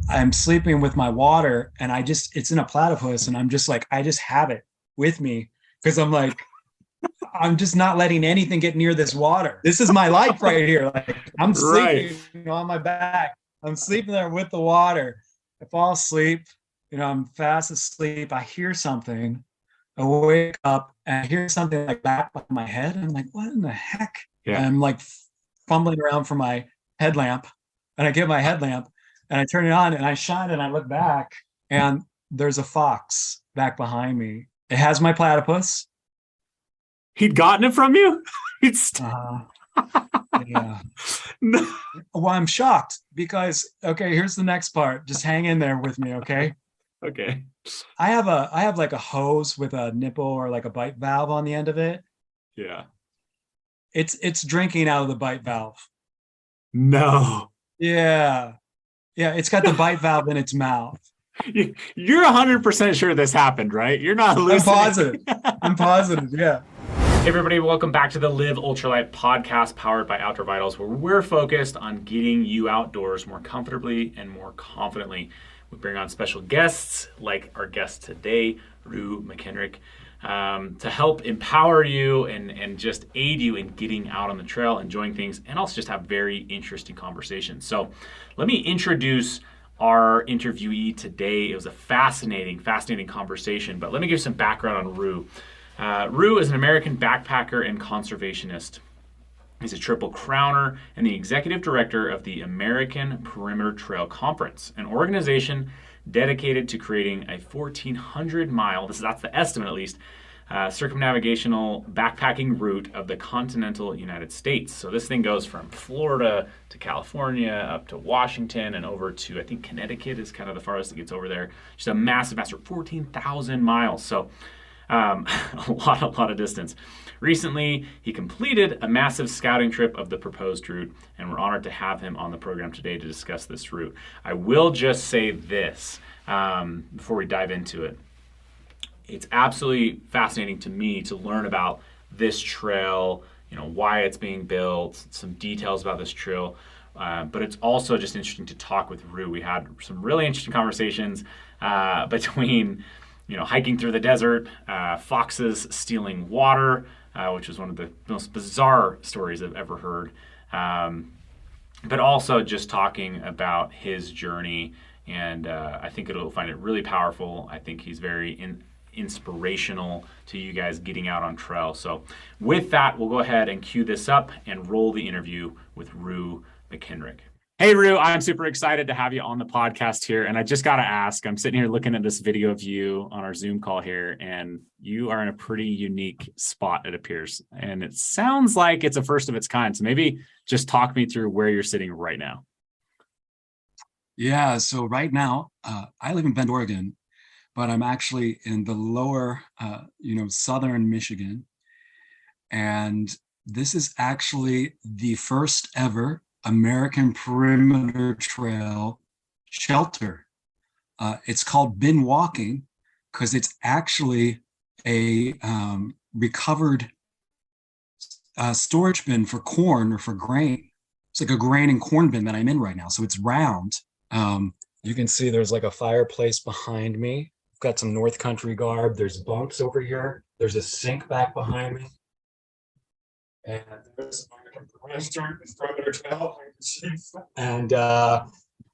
I'm sleeping with my water, and it's in a platypus, and I'm just like, I just have it with me because I'm like, I'm just not letting anything get near this water. This is my life right here. Like I'm Right. sleeping, on my back. I'm sleeping there with the water. I fall asleep, I'm fast asleep. I hear something. I wake up and I hear something like back behind my head. I'm like, what in the heck? And Yeah. I'm like fumbling around for my headlamp, and I get my headlamp and I turn it on and I shine and I look back, and there's a fox back behind me. It has my platypus. He'd gotten it from you? He'd Uh, yeah. No. Well, I'm shocked because okay, here's the next part. Just hang in there with me, okay? Okay. I have like a hose with a nipple or like a bite valve on the end of it. Yeah. It's drinking out of the bite valve. No. Yeah. Yeah, it's got the bite valve in its mouth. You're 100% sure this happened, right? You're not I'm hallucinating. positive. I'm positive. Yeah. Hey everybody, welcome back to the Live Ultralight podcast powered by Outdoor Vitals, where we're focused on getting you outdoors more comfortably and more confidently. We bring on special guests like our guest today, Rue McKenrick, to help empower you and just aid you in getting out on the trail, enjoying things, and also just have very interesting conversations. So let me introduce our interviewee today. It was a fascinating conversation, but let me give some background on Rue. Rue is an American backpacker and conservationist. He's a triple crowner and the executive director of the American Perimeter Trail Conference, an organization dedicated to creating a 1,400-mile, that's the estimate at least, circumnavigational backpacking route of the continental United States. So this thing goes from Florida to California, up to Washington, and over to, I think, Connecticut is kind of the farthest it gets over there. Just a massive 14,000 miles. So a lot of distance. Recently, he completed a massive scouting trip of the proposed route, and we're honored to have him on the program today to discuss this route. I will just say this before we dive into it. It's absolutely fascinating to me to learn about this trail, why it's being built, some details about this trail, but it's also just interesting to talk with Rue. We had some really interesting conversations between hiking through the desert, foxes stealing water, which is one of the most bizarre stories I've ever heard. But also just talking about his journey, and I think it'll find it really powerful. I think he's very inspirational to you guys getting out on trail. So with that, we'll go ahead and cue this up and roll the interview with Rue McKenrick. Hey, Rue, I'm super excited to have you on the podcast here. And I just got to ask, I'm sitting here looking at this video of you on our Zoom call here, and you are in a pretty unique spot, it appears. And it sounds like it's a first of its kind. So maybe just talk me through where you're sitting right now. Yeah. So right now, I live in Bend, Oregon, but I'm actually in the lower, southern Michigan. And this is actually the first ever American Perimeter Trail shelter. It's called bin walking because it's actually a recovered storage bin for corn or for grain. It's like a grain and corn bin that I'm in right now. So it's round. You can see there's like a fireplace behind me. I've got some North Country garb. There's bunks over here. There's a sink back behind me. And there's Perimeter Trail. And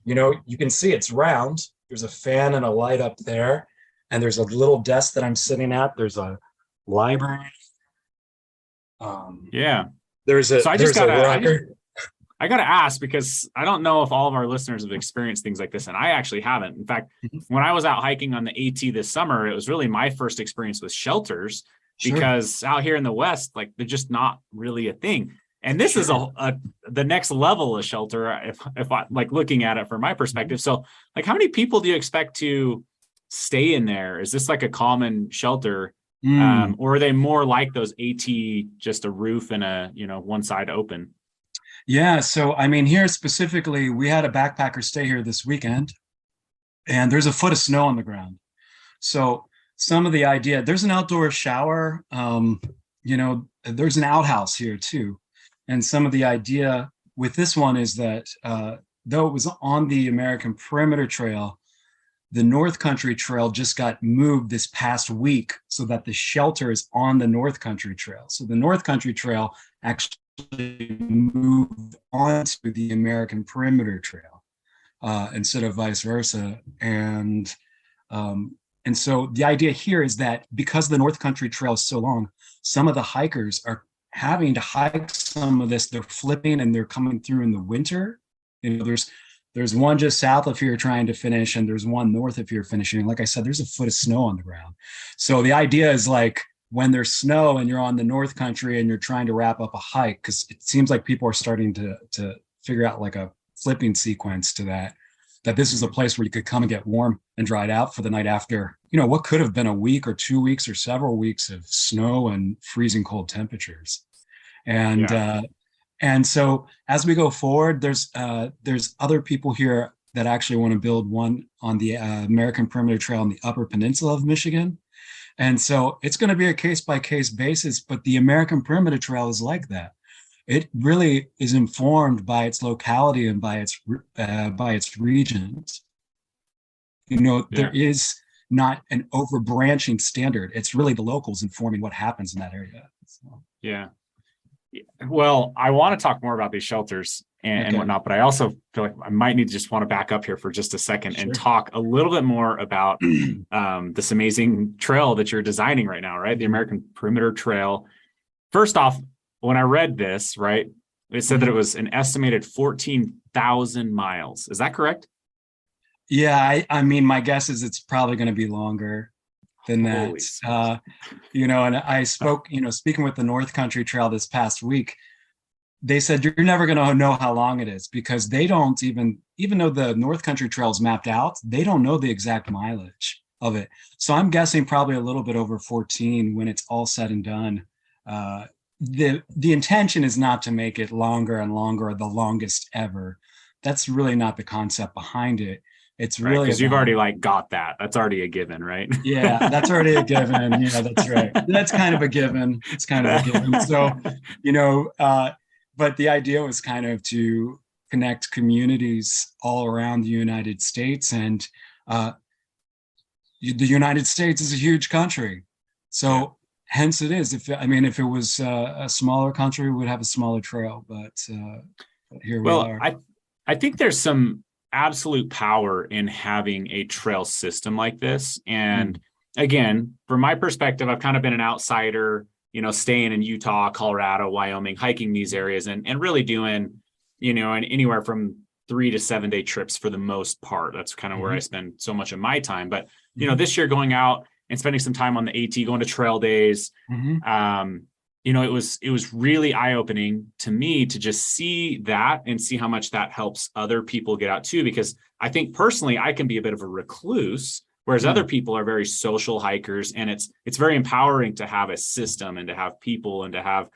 you can see it's round. There's a fan and a light up there, and there's a little desk that I'm sitting at. There's a library. Yeah. So I gotta ask, because I don't know if all of our listeners have experienced things like this, and I actually haven't. In fact, when I was out hiking on the AT this summer, it was really my first experience with shelters. Sure. Because out here in the West, like, they're just not really a thing. And this is the next level of shelter, if I like looking at it from my perspective. So, like, how many people do you expect to stay in there? Is this like a common shelter, or are they more like those AT, just a roof and a one side open? Yeah. So I mean, here specifically, we had a backpacker stay here this weekend, and there's a foot of snow on the ground. So some of the idea, there's an outdoor shower. There's an outhouse here too. And some of the idea with this one is that though it was on the American Perimeter Trail, the North Country Trail just got moved this past week so that the shelter is on the North Country Trail. So the North Country Trail actually moved onto the American Perimeter Trail instead of vice versa. And so the idea here is that because the North Country Trail is so long, some of the hikers are having to hike some of this. They're flipping and they're coming through in the winter. There's one just south of here trying to finish, and there's one north of here finishing. And like I said, there's a foot of snow on the ground. So the idea is like when there's snow and you're on the North Country and you're trying to wrap up a hike, because it seems like people are starting to figure out like a flipping sequence to that this is a place where you could come and get warm and dried out for the night after, what could have been a week or 2 weeks or several weeks of snow and freezing cold temperatures. And so as we go forward, there's other people here that actually want to build one on the American Perimeter Trail on the Upper Peninsula of Michigan. And so it's going to be a case by case basis, but the American Perimeter Trail is like that. It really is informed by its locality and by its regions. There is not an overbranching standard. It's really the locals informing what happens in that area. So. Yeah. Well, I want to talk more about these shelters and whatnot, but I also feel like I might need to just want to back up here for just a second and talk a little bit more about this amazing trail that you're designing right now, right? The American Perimeter Trail. First off, when I read this, right, it said that it was an estimated 14,000 miles. Is that correct? Yeah, I mean, my guess is it's probably going to be longer than that. And I spoke, speaking with the North Country Trail this past week, they said you're never going to know how long it is because they don't even though the North Country Trail is mapped out, they don't know the exact mileage of it. So I'm guessing probably a little bit over 14 when it's all said and done. The intention is not to make it longer and longer or the longest ever. That's really not the concept behind it. It's really because you've already got that. That's already a given, right? Yeah, that's already a given. Yeah, that's right. That's kind of a given. It's kind of a given. So, but the idea was kind of to connect communities all around the United States, and the United States is a huge country. So hence it is. If it was a smaller country, we would have a smaller trail, but here we are. I think there's some absolute power in having a trail system like this. And again, from my perspective, I've kind of been an outsider, staying in Utah, Colorado, Wyoming, hiking these areas and really doing, and anywhere from 3 to 7 day trips for the most part. That's kind of where I spend so much of my time. But, this year going out and spending some time on the AT, going to trail days, it was really eye-opening to me to just see that and see how much that helps other people get out too, because I think personally I can be a bit of a recluse, whereas other people are very social hikers, and it's very empowering to have a system and to have people and to have,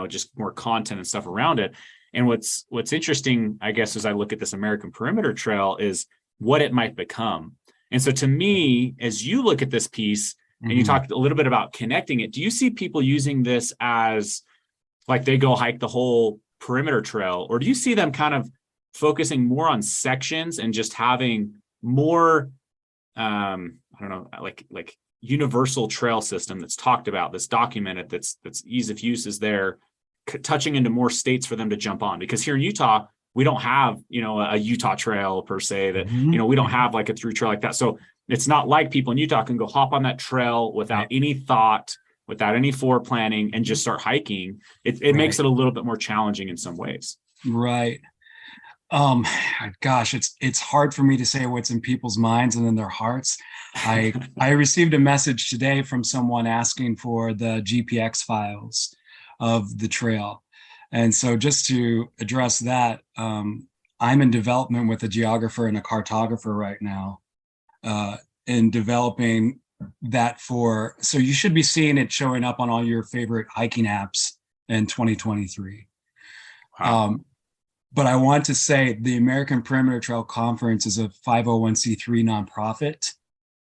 just more content and stuff around it. And what's interesting, I guess, as I look at this American Perimeter Trail is what it might become. And so to me, as you look at this piece, and you talked a little bit about connecting it, do you see people using this as like they go hike the whole perimeter trail, or do you see them kind of focusing more on sections and just having more, like universal trail system that's talked about, that's documented, that's ease of use is there, touching into more states for them to jump on? Because here in Utah, we don't have, a Utah trail per se that, we don't have like a through trail like that. So it's not like people in Utah can go hop on that trail without any thought, without any foreplanning, and just start hiking. It makes it a little bit more challenging in some ways. Right. Gosh, it's hard for me to say what's in people's minds and in their hearts. I received a message today from someone asking for the GPX files of the trail. And so just to address that, I'm in development with a geographer and a cartographer right now in developing that so you should be seeing it showing up on all your favorite hiking apps in 2023. Wow. But I want to say the American Perimeter Trail Conference is a 501c3 nonprofit,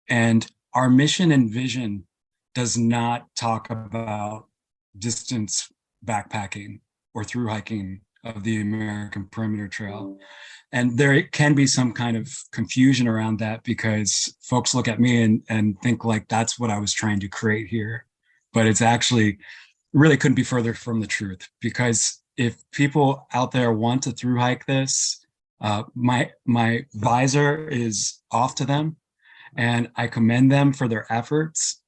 and our mission and vision does not talk about distance backpacking or through hiking of the American Perimeter Trail. And there can be some kind of confusion around that because folks look at me and think like that's what I was trying to create here. But it's actually really couldn't be further from the truth, because if people out there want to through hike this, my visor is off to them and I commend them for their efforts.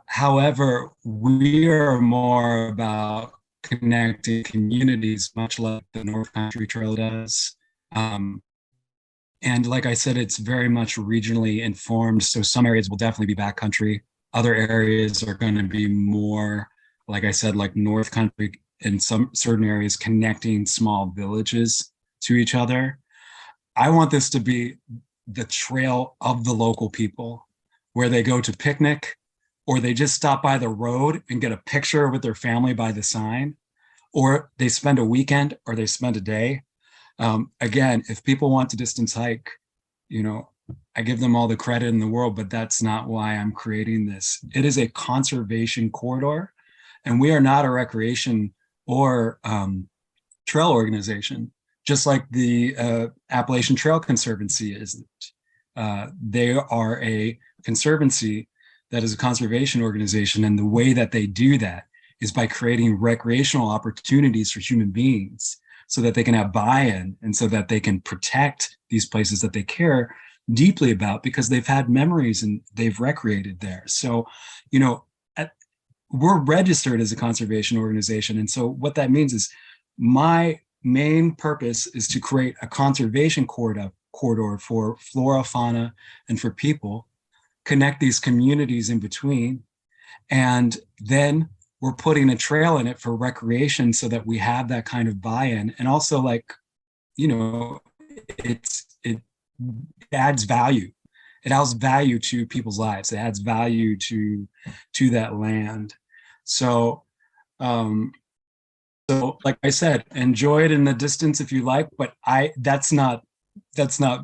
However, we are more about connecting communities, much like the North Country Trail does. And like I said, it's very much regionally informed. So some areas will definitely be backcountry. Other areas are going to be more, like I said, like North Country, in some certain areas connecting small villages to each other. I want this to be the trail of the local people, where they go to picnic, or they just stop by the road and get a picture with their family by the sign, or they spend a weekend, or they spend a day. Again, if people want to distance hike, I give them all the credit in the world, but that's not why I'm creating this. It is a conservation corridor, and we are not a recreation or trail organization, just like the Appalachian Trail Conservancy isn't. They are a conservancy that is a conservation organization, and the way that they do that is by creating recreational opportunities for human beings so that they can have buy-in and so that they can protect these places that they care deeply about because they've had memories and they've recreated there. So, we're registered as a conservation organization. And so what that means is my main purpose is to create a conservation corridor for flora, fauna, and for people, connect these communities in between. And then we're putting a trail in it for recreation so that we have that kind of buy-in. And also, like, it adds value. It adds value to people's lives. It adds value to that land. So, like I said, enjoy it in the distance if you like, but that's not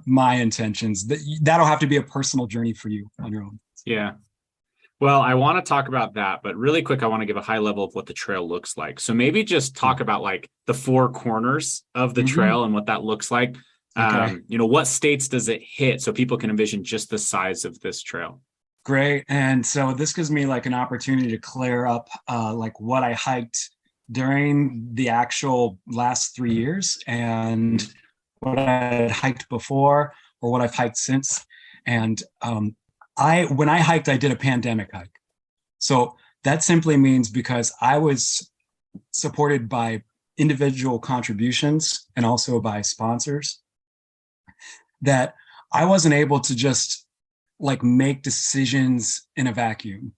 my intentions. That'll have to be a personal journey for you on your own. Yeah. Well, I want to talk about that, but really quick, I want to give a high level of what the trail looks like. So maybe just talk about like the four corners of the trail and what that looks like. Okay. What states does it hit so people can envision just the size of this trail? Great. And so this gives me like an opportunity to clear up like what I hiked during the actual last 3 years and what I had hiked before or what I've hiked since. And when I hiked, I did a pandemic hike. So that simply means because I was supported by individual contributions and also by sponsors, that I wasn't able to just like make decisions in a vacuum.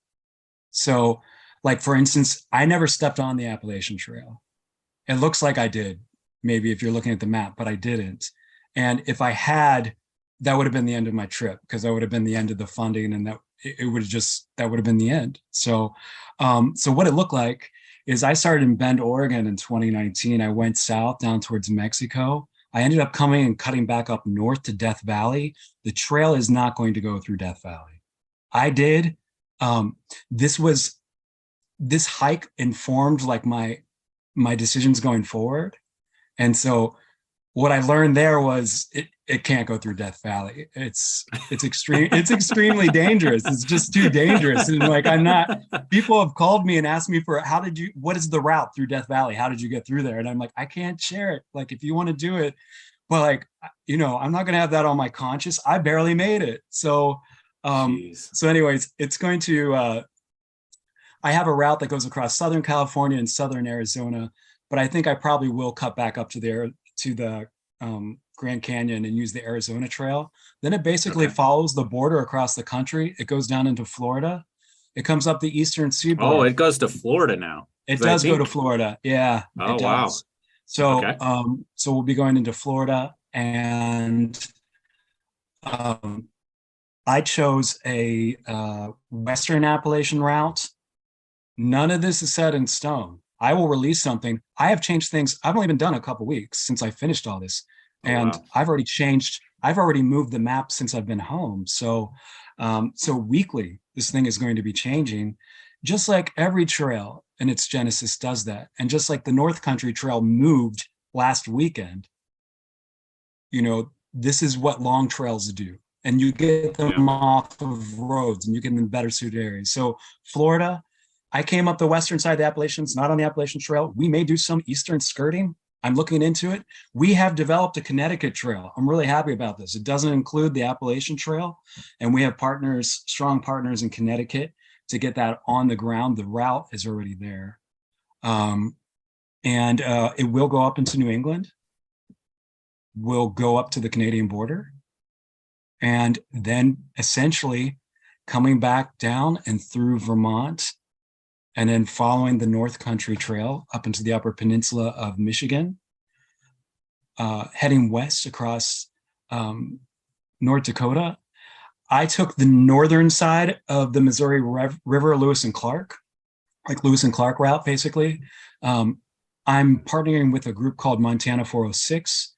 So like, for instance, I never stepped on the Appalachian Trail. It looks like I did, maybe if you're looking at the map, but I didn't. And if I had, that would have been the end of my trip, because that would have been the end of the funding, and that would have been the end. So what it looked like is I started in Bend, Oregon in 2019. I went south down towards Mexico. I ended up coming and cutting back up north to Death Valley. The trail is not going to go through Death Valley. I did. This hike informed like my decisions going forward. And so what I learned there was it can't go through Death Valley. It's extremely dangerous. It's just too dangerous. And like, people have called me and asked me what is the route through Death Valley? How did you get through there? And I'm like, I can't share it. Like, if you want to do it, but like, I'm not going to have that on my conscience. I barely made it. So, anyways, it's going to, I have a route that goes across Southern California and Southern Arizona, but I think I probably will cut back up to the Grand Canyon and use the Arizona Trail. Then it basically follows the border across the country. It goes down into Florida. It comes up the eastern seaboard. Oh, it goes to Florida now. It does go to Florida. Yeah. Oh, it does. Wow. So, so we'll be going into Florida, and I chose a Western Appalachian route. None of this is set in stone. I will release something. I have changed things. I've only been done a couple weeks since I finished all this. And wow. I've already moved the map since I've been home. So weekly, this thing is going to be changing, just like every trail in its genesis does that. And just like the North Country Trail moved last weekend, this is what long trails do. And you get them off of roads and you get them in better suited areas. So Florida, I came up the western side of the Appalachians, not on the Appalachian Trail. We may do some eastern skirting. I'm looking into it. We have developed a Connecticut Trail. I'm really happy about this. It doesn't include the Appalachian Trail. And we have strong partners in Connecticut to get that on the ground. The route is already there. And it will go up into New England. We'll go up to the Canadian border. And then essentially coming back down and through Vermont, and then following the North Country Trail up into the Upper Peninsula of Michigan, heading west across North Dakota. I took the northern side of the Missouri River, Lewis and Clark, like Lewis and Clark route, basically. I'm partnering with a group called Montana 406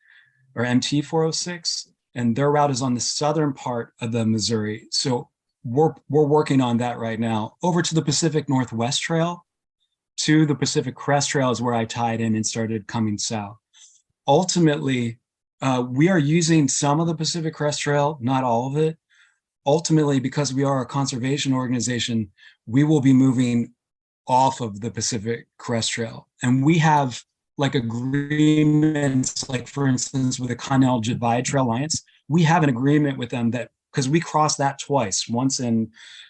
or MT 406, and their route is on the southern part of the Missouri. So we're working on that right now. Over to the Pacific Northwest Trail, to the Pacific Crest Trail is where I tied in and started coming south. Ultimately, we are using some of the Pacific Crest Trail, not all of it. Ultimately, because we are a conservation organization, we will be moving off of the Pacific Crest Trail. And we have like agreements, like for instance, with the Continental Divide Trail Alliance, we have an agreement with them that, because we crossed that twice, once in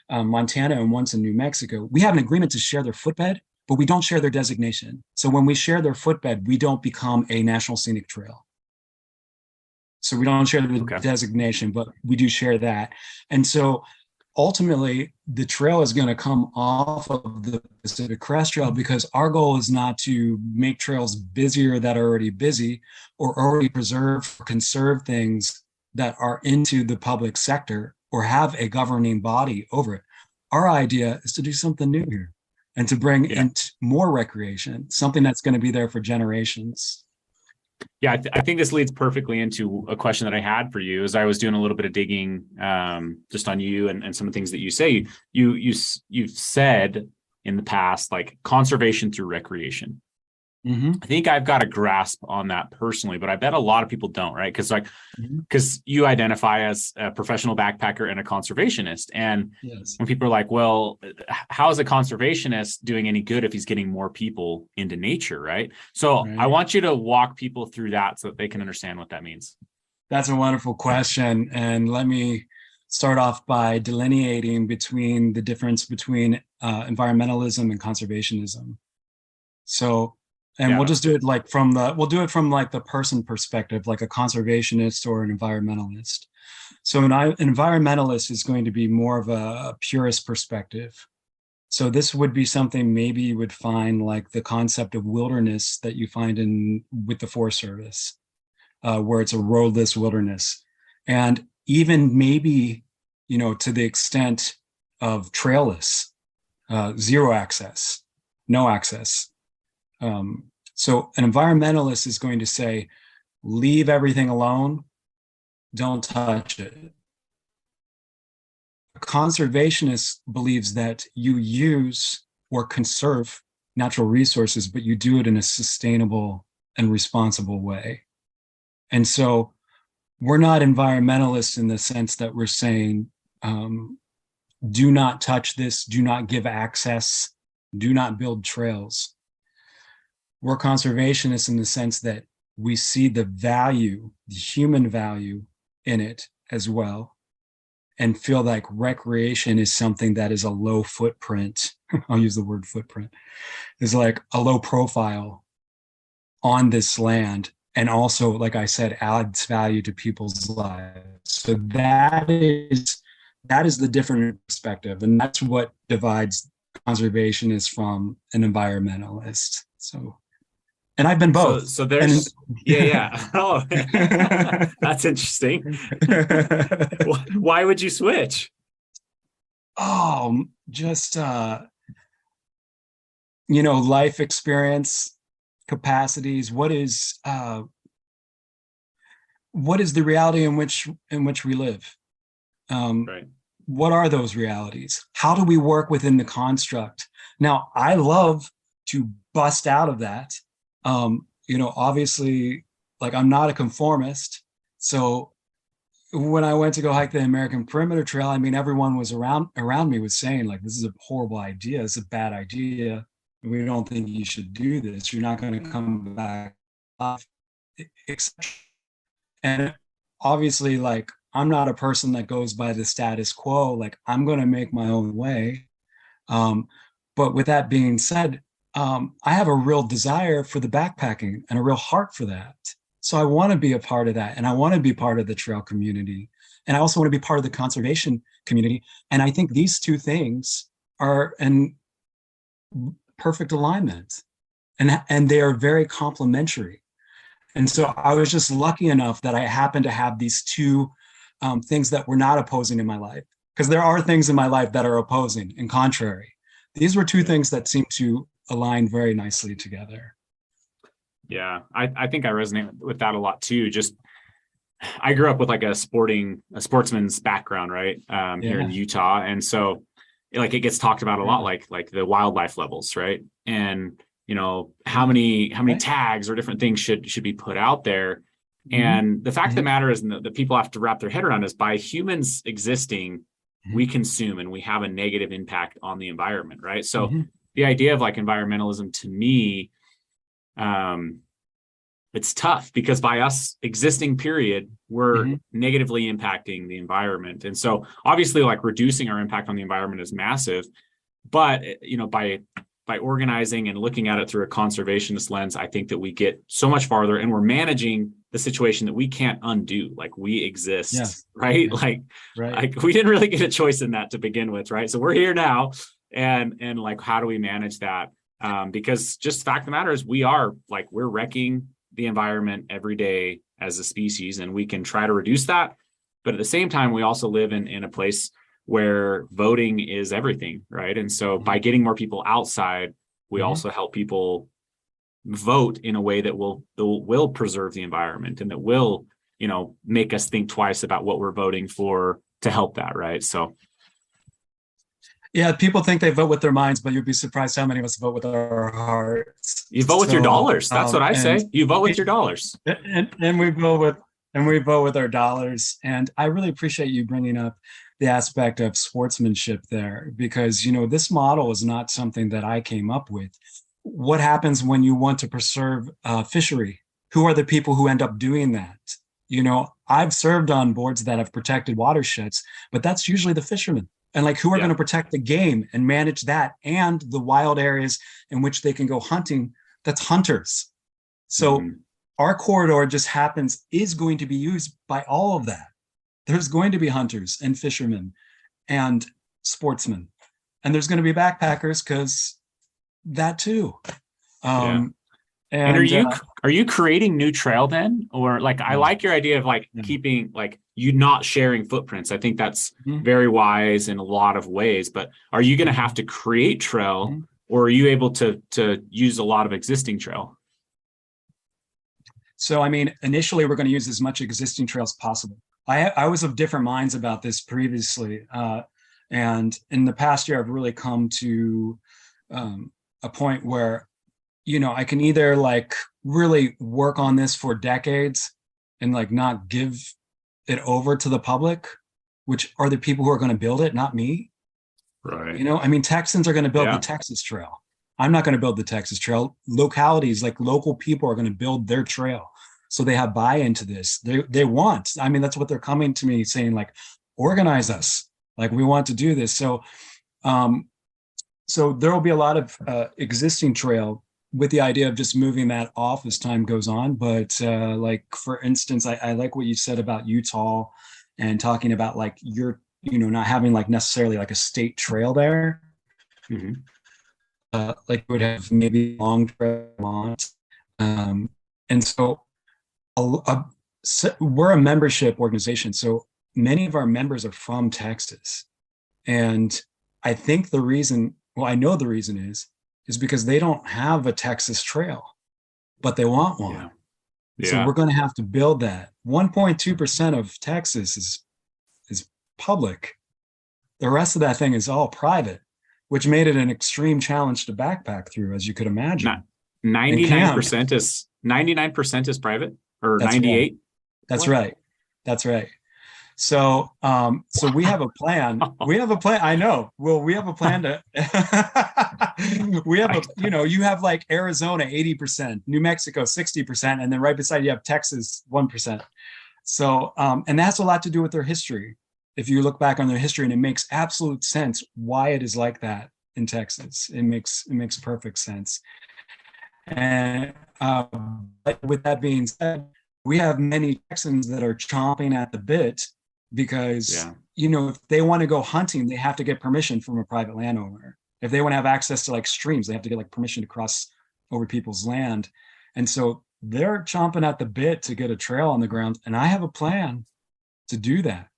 Montana and once in New Mexico, we have an agreement to share their footbed, but we don't share their designation. So when we share their footbed, we don't become a national scenic trail. So we don't share the designation, but we do share that. And so ultimately, the trail is going to come off of the Pacific Crest Trail, because our goal is not to make trails busier that are already busy, or already preserve or conserve things that are into the public sector or have a governing body over it. Our idea is to do something new here and to bring in more recreation, something that's going to be there for generations. Yeah, I think this leads perfectly into a question that I had for you as I was doing a little bit of digging just on you and some of the things that you say. You've said in the past, like conservation through recreation. Mm-hmm. I think I've got a grasp on that personally, but I bet a lot of people don't, right? Because you identify as a professional backpacker and a conservationist. And when people are like, well, how is a conservationist doing any good if he's getting more people into nature, right? So I want you to walk people through that so that they can understand what that means. That's a wonderful question. And let me start off by delineating between the difference between environmentalism and conservationism. So, and we'll just do it like from the person perspective, like a conservationist or an environmentalist. So an environmentalist is going to be more of a purist perspective. So this would be something maybe you would find like the concept of wilderness that you find with the Forest Service, where it's a roadless wilderness. And even maybe, to the extent of trailless, zero access, no access. So an environmentalist is going to say, leave everything alone, don't touch it. A conservationist believes that you use or conserve natural resources, but you do it in a sustainable and responsible way. And so we're not environmentalists in the sense that we're saying, do not touch this, do not give access, do not build trails. We're conservationists in the sense that we see the value, the human value in it as well, and feel like recreation is something that is a low footprint. I'll use the word footprint, is like a low profile on this land. And also, like I said, adds value to people's lives. So that is the different perspective. And that's what divides conservationists from an environmentalist. So, and I've been both. So there's, Oh, that's interesting. Why would you switch? Oh, just, life experience, capacities. What is the reality in which we live? Right. What are those realities? How do we work within the construct? Now, I love to bust out of that. obviously, like, I'm not a conformist. So when I went to go hike the American Perimeter Trail, I mean, everyone was around me was saying, like, this is a horrible idea. It's a bad idea. We don't think you should do this. You're not going to come back. And obviously, like, I'm not a person that goes by the status quo. Like, I'm going to make my own way. But with that being said, I have a real desire for the backpacking and a real heart for that. So I want to be a part of that. And I want to be part of the trail community. And I also want to be part of the conservation community. And I think these two things are in perfect alignment, and they are very complementary. And so I was just lucky enough that I happened to have these two things that were not opposing in my life, because there are things in my life that are opposing and contrary. These were two things that seemed to align very nicely together. Yeah, I think I resonate with that a lot too. Just, I grew up with like a sportsman's background, right? Here in Utah. And so like it gets talked about a lot, like the wildlife levels, right? And how many tags or different things should be put out there. And the fact of the matter is, and the people have to wrap their head around, is by humans existing, we consume and we have a negative impact on the environment, right? So the idea of like environmentalism, to me, it's tough, because by us existing, period, we're negatively impacting the environment. And so obviously, like, reducing our impact on the environment is massive, but by organizing and looking at it through a conservationist lens, I think that we get so much farther, and we're managing the situation that we can't undo. Like, we exist, right? Like we didn't really get a choice in that to begin with, right? So we're here now, and like, how do we manage that? Because just the fact of the matter is, we're wrecking the environment every day as a species, and we can try to reduce that. But at the same time, we also live in a place where voting is everything, right? And so by getting more people outside, we also help people vote in a way that will preserve the environment, and that will, make us think twice about what we're voting for to help that, right? So yeah, people think they vote with their minds, but you'd be surprised how many of us vote with our hearts. You vote with your dollars. That's what I say. You vote with your dollars. And we vote with our dollars. And I really appreciate you bringing up the aspect of sportsmanship there, because, this model is not something that I came up with. What happens when you want to preserve fishery? Who are the people who end up doing that? I've served on boards that have protected watersheds, but that's usually the fishermen. And like, who are going to protect the game and manage that, and the wild areas in which they can go hunting? That's hunters. So our corridor is going to be used by all of that. There's going to be hunters and fishermen and sportsmen, and there's going to be backpackers, because that too. And are you creating new trail then? Or like, I like your idea of like keeping, like, you not sharing footprints. I think that's very wise in a lot of ways, but are you going to have to create trail, or are you able to use a lot of existing trail? So, I mean, initially we're going to use as much existing trail as possible. I was of different minds about this previously. And in the past year, I've really come to a point where, I can either like really work on this for decades and like not give it over to the public, which are the people who are going to build it, not me. Right. I mean, Texans are going to build the Texas Trail. I'm not going to build the Texas Trail. Localities, like local people, are going to build their trail. So they have buy-in to this. They want, I mean, that's what they're coming to me saying, like, organize us. Like, we want to do this. So, so there will be a lot of existing trail, with the idea of just moving that off as time goes on. But like, for instance, I like what you said about Utah, and talking about like not having like necessarily like a state trail there. Like, would have maybe long trail. And so we're a membership organization. So many of our members are from Texas. And I think I know the reason is because they don't have a Texas trail, but they want one. So we're going to have to build that. 1.2% of Texas is public. The rest of that thing is all private, which made it an extreme challenge to backpack through, as you could imagine. 99% is 99% is private, or That's right. 98? That's What? right. That's right. So, so we have a plan. We have a plan. I know. Well, we have a plan to, we have a, you have like Arizona, 80%, New Mexico, 60%, and then right beside you have Texas, 1%. So, and that has a lot to do with their history. If you look back on their history, and it makes absolute sense why it is like that in Texas. It makes perfect sense. And but with that being said, we have many Texans that are chomping at the bit because, if they want to go hunting, they have to get permission from a private landowner. If they want to have access to like streams, they have to get like permission to cross over people's land. And so they're chomping at the bit to get a trail on the ground. And I have a plan to do that.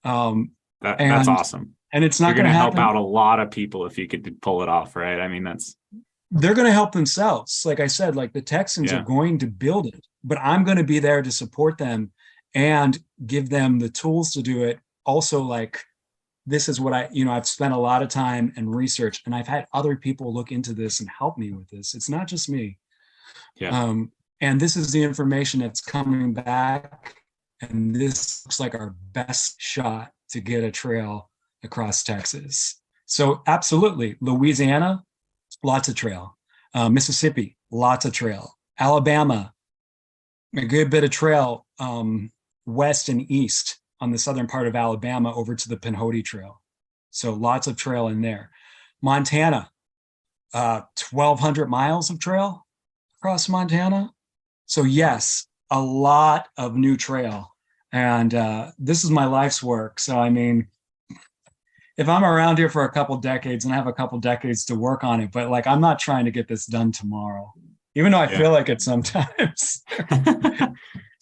That's awesome. And it's not going to help happen. out a lot of people if you could pull it off, right? I mean, they're going to help themselves. Like I said, like the Texans are going to build it, but I'm going to be there to support them and give them the tools to do it. Also, like, this is what I've spent a lot of time and research, and I've had other people look into this and help me with this. It's not just me. Yeah. And this is the information that's coming back. And this looks like our best shot to get a trail across Texas. So absolutely. Louisiana, lots of trail. Mississippi, lots of trail. Alabama, a good bit of trail west and east on the southern part of Alabama over to the Pinhoti Trail. So lots of trail in there. Montana, 1,200 miles of trail across Montana. So yes, a lot of new trail. And this is my life's work. So, I mean, if I'm around here for a couple decades and I have a couple decades to work on it, but like, I'm not trying to get this done tomorrow, even though I feel like it sometimes.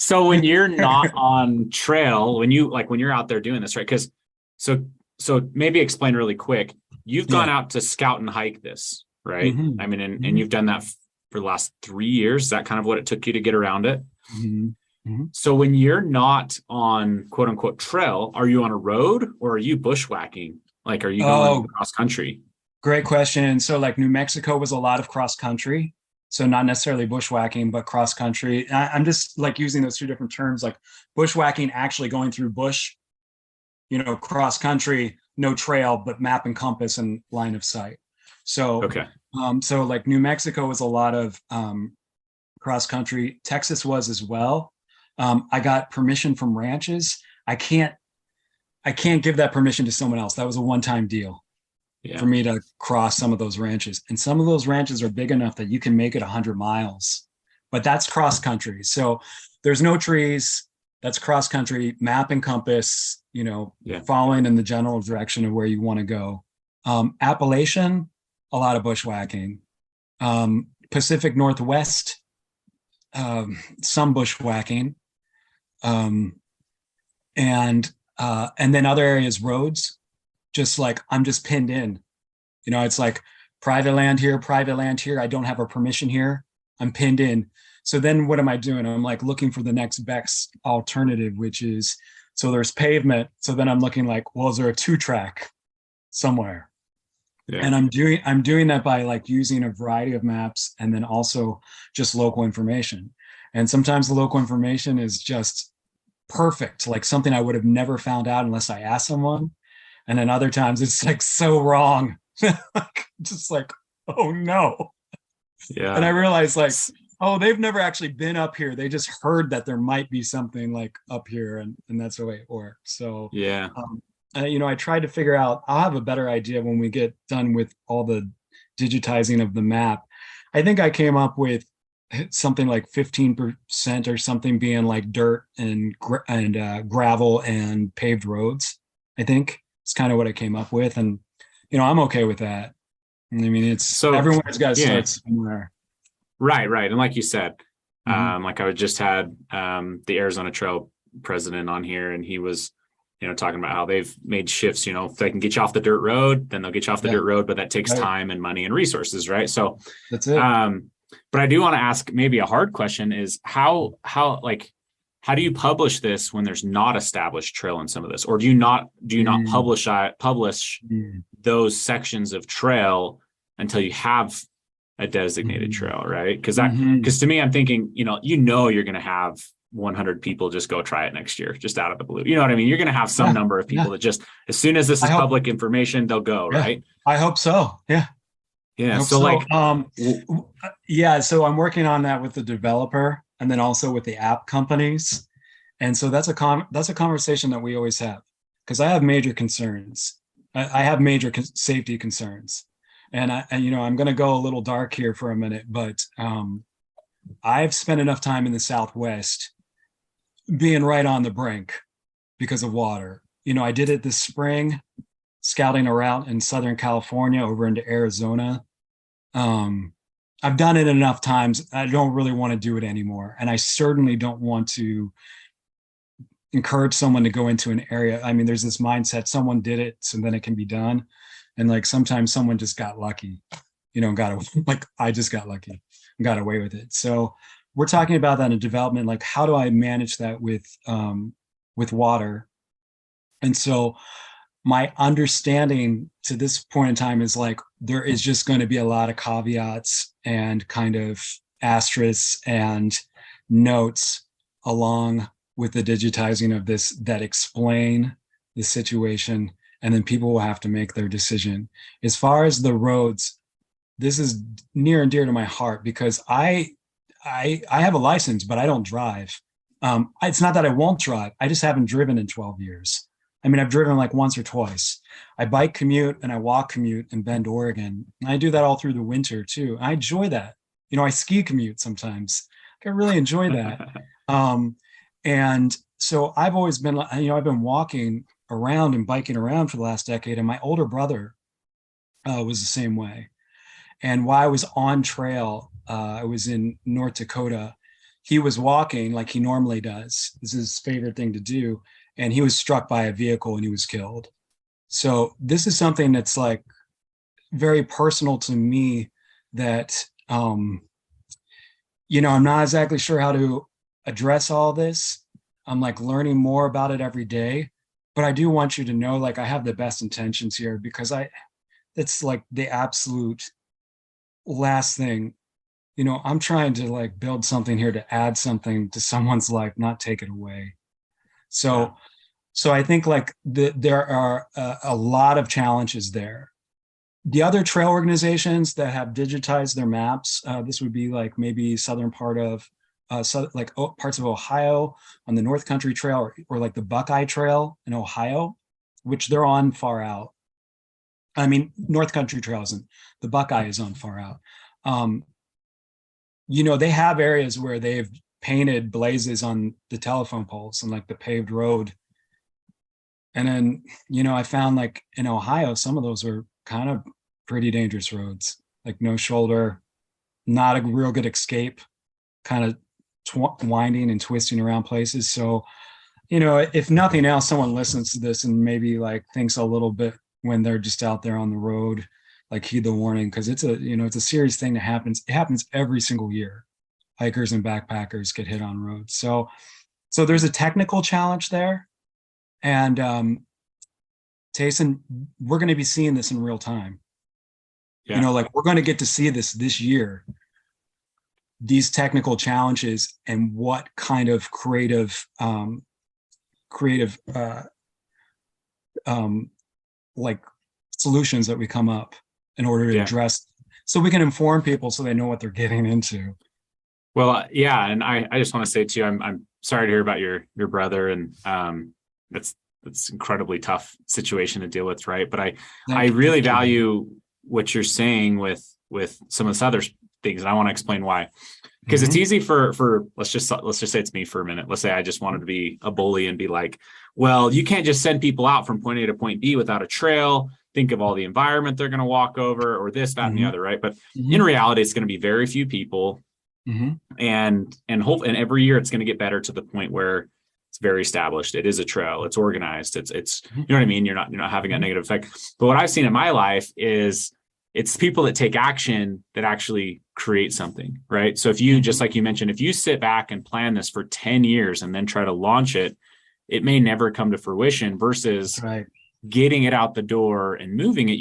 So when you're not on trail, when you're out there doing this, right? Because so maybe explain really quick. You've gone out to scout and hike this, right? Mm-hmm. I mean, and you've done that for the last 3 years. Is that kind of what it took you to get around it? Mm-hmm. Mm-hmm. So when you're not on quote unquote trail, are you on a road or are you bushwhacking? Like, are you going cross country? Great question. So like New Mexico was a lot of cross country. So not necessarily bushwhacking, but cross country. I'm just like using those two different terms, like bushwhacking, actually going through bush, cross country, no trail, but map and compass and line of sight. So, so like New Mexico was a lot of cross country. Texas was as well. I got permission from ranches. I can't give that permission to someone else. That was a one-time deal for me to cross some of those ranches. And some of those ranches are big enough that you can make it 100 miles, but that's cross country. So there's no trees. That's cross country, map and compass, following in the general direction of where you want to go. Appalachian, a lot of bushwhacking. Pacific Northwest, some bushwhacking. And then other areas, roads, just like I'm just pinned in. It's like private land here. I don't have a permission here. I'm pinned in. So then what am I doing? I'm like looking for the next best alternative, which is, so there's pavement. So then I'm looking like, well, is there a 2-track somewhere? Yeah. And I'm doing that by like using a variety of maps and then also just local information. And sometimes the local information is just perfect, like something I would have never found out unless I asked someone. And then other times it's like so wrong, just like, oh no. Yeah. And I realized like, oh, they've never actually been up here. They just heard that there might be something like up here, and that's the way it works. So yeah. I tried to figure out, I'll have a better idea when we get done with all the digitizing of the map. I think I came up with something like 15% or something being like dirt and gravel and paved roads. I think it's kind of what I came up with. And, I'm okay with that. I mean, it's so everyone's got to start somewhere. Right. And like you said, like I just had the Arizona Trail president on here, and he was, talking about how they've made shifts, if they can get you off the dirt road, then they'll get you off the dirt road, but that takes time and money and resources. Right. So that's it. But I do want to ask maybe a hard question is how do you publish this when there's not established trail in some of this, or do you not publish those sections of trail until you have a designated Mhm. trail, right? Mhm. Because to me, I'm thinking, you're going to have 100 people just go try it next year, just out of the blue. You know what I mean? You're going to have some Yeah. number of Yeah. people that just, as soon as this I is hope. public information, they'll go, Yeah. right? I hope so. Yeah. I Yeah. hope So so. like, Yeah. So I'm working on that with the developer and then also with the app companies. And so that's a conversation that we always have because I have major concerns. I have major safety concerns. I'm going to go a little dark here for a minute, but I've spent enough time in the Southwest being right on the brink because of water. I did it this spring, scouting a route in Southern California over into Arizona. Um, I've done it enough times. I don't really want to do it anymore. And I certainly don't want to encourage someone to go into an area. I mean, there's this mindset, someone did it, so then it can be done. And like sometimes someone just got lucky, like I just got lucky and got away with it. So we're talking about that in development. Like, how do I manage that with water? And so my understanding to this point in time is like there is just going to be a lot of caveats and kind of asterisks and notes along with the digitizing of this that explain the situation, and then people will have to make their decision. As far as the roads, this is near and dear to my heart because I have a license, but I don't drive. It's not that I won't drive. I just haven't driven in 12 years. I mean, I've driven like once or twice. I bike commute and I walk commute in Bend, Oregon. And I do that all through the winter too. I enjoy that. I ski commute sometimes. I really enjoy that. Um, and so I've always been, I've been walking around and biking around for the last decade. And my older brother was the same way. And while I was on trail, I was in North Dakota. He was walking like he normally does. This is his favorite thing to do. And he was struck by a vehicle and he was killed. So this is something that's like very personal to me that, I'm not exactly sure how to address all this. I'm like learning more about it every day. But I do want you to know, like, I have the best intentions here because it's like the absolute last thing. I'm trying to like build something here to add something to someone's life, not take it away. yeah, So, so I think like there are a lot of challenges there. The other trail organizations that have digitized their maps, this would be like maybe southern part of, parts of Ohio on the North Country Trail, or like the Buckeye Trail in Ohio, which they're on far out. I mean, North Country Trail isn't. The Buckeye is on far out. Um, they have areas where they've painted blazes on the telephone poles and like the paved road. And then, I found like in Ohio, some of those are kind of pretty dangerous roads, like no shoulder, not a real good escape, kind of winding and twisting around places. So, if nothing else, someone listens to this and maybe like thinks a little bit when they're just out there on the road, like heed the warning, because it's a serious thing that happens. It happens every single year. Hikers and backpackers get hit on roads. So there's a technical challenge there. And Tayson, we're going to be seeing this in real time. yeah. Like we're going to get to see this year, these technical challenges and what kind of creative like solutions that we come up in order to Yeah. address, so we can inform people so they know what they're getting into. Well, yeah, and I just want to say too, I'm sorry to hear about your brother, and that's incredibly tough situation to deal with, right? But I really value what you're saying with some of this other things, and I want to explain why. Because it's easy for let's just say it's me for a minute. Let's say I just wanted to be a bully and be like, well, you can't just send people out from point A to point B without a trail. Think of all the environment they're going to walk over, or this, that, and the other, right? But in reality, it's going to be very few people, and every year it's going to get better to the point where it's very established. It is a trail. It's organized. It's you know what I mean. You're not having a negative effect. But what I've seen in my life is it's people that take action that actually create something, right? So if you, just like you mentioned, if you sit back and plan this for 10 years and then try to launch it, it may never come to fruition versus right. getting it out the door and moving it.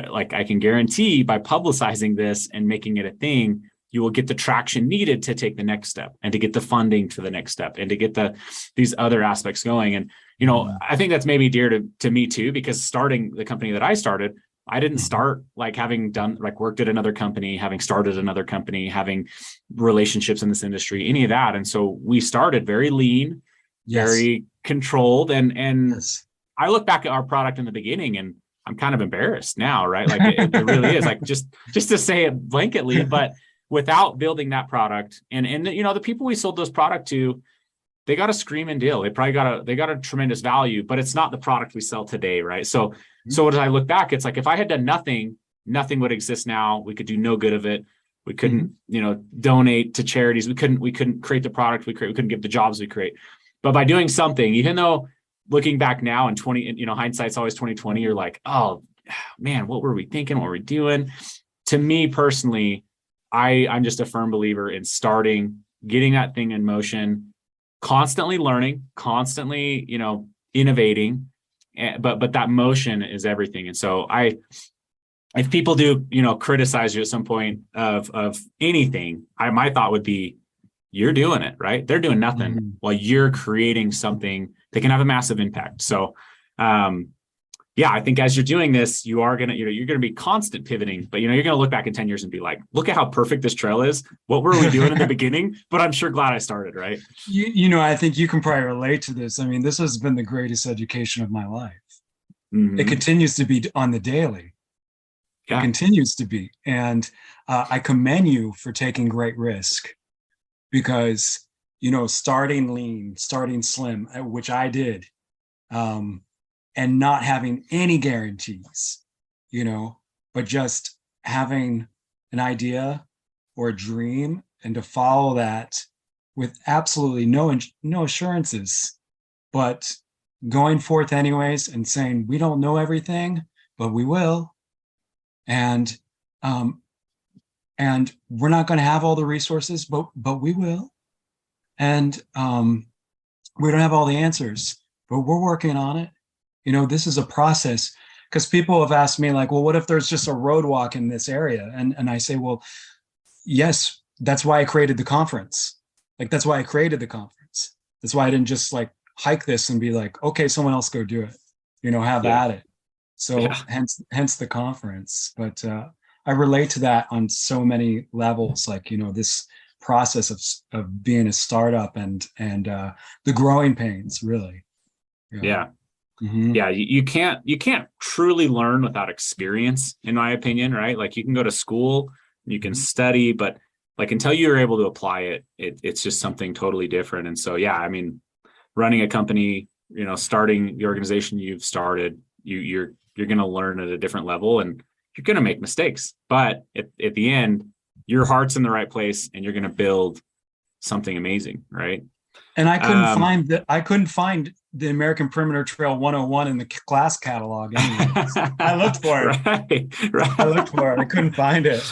like I can guarantee by publicizing this and making it a thing, you will get the traction needed to take the next step and to get the funding for the next step and to get these other aspects going. And, I think that's maybe dear to me too, because starting the company that I started, I didn't start like having done, like worked at another company, having started another company, having relationships in this industry, any of that. And so we started very lean, very controlled. And I look back at our product in the beginning and I'm kind of embarrassed now, right? Like it really is like, just to say it blanketly, but without building that product and the people we sold those product to, they got a screaming deal. They probably got a tremendous value, but it's not the product we sell today, right? So as I look back, it's like if I had done nothing would exist now. We could do no good of it. We couldn't, donate to charities. We couldn't create the product we create. We couldn't give the jobs we create. But by doing something, even though looking back now in hindsight's always 2020, you're like, oh man, what were we thinking? What were we doing? To me personally, I'm just a firm believer in getting that thing in motion, constantly learning, constantly, innovating, but that motion is everything. And so if people do, criticize you at some point of anything, my thought would be, you're doing it, right? They're doing nothing while you're creating something that can have a massive impact. So, I think as you're doing this, you are gonna, you're gonna be constant pivoting, but you're gonna look back in 10 years and be like, look at how perfect this trail is. What were we doing in the beginning? But I'm sure glad I started, right? I think you can probably relate to this. I mean, this has been the greatest education of my life. It continues to be on the daily. Yeah. It continues to be. And I commend you for taking great risk because, starting lean, starting slim, which I did, and not having any guarantees, but just having an idea or a dream and to follow that with absolutely no assurances, but going forth anyways and saying, we don't know everything, but we will. And we're not going to have all the resources, but we will. And we don't have all the answers, but we're working on it. This is a process, because people have asked me like, well, what if there's just a roadwalk in this area? And I say, well, yes, that's why I created the conference. Like, that's why I created the conference. That's why I didn't just like hike this and be like, okay, someone else go do it, have at it. So hence the conference. But I relate to that on so many levels, like, this process of being a startup and the growing pains, really. Yeah. Yeah, you can't truly learn without experience, in my opinion, right? Like you can go to school, you can study, but like until you're able to apply it, it's just something totally different. And so, I mean, running a company, starting the organization you've started, you're going to learn at a different level and you're going to make mistakes. But at the end, your heart's in the right place and you're going to build something amazing, right? And I couldn't find the American Perimeter Trail 101 in the class catalog. Anyways. I looked for it. Right. I looked for it. I couldn't find it.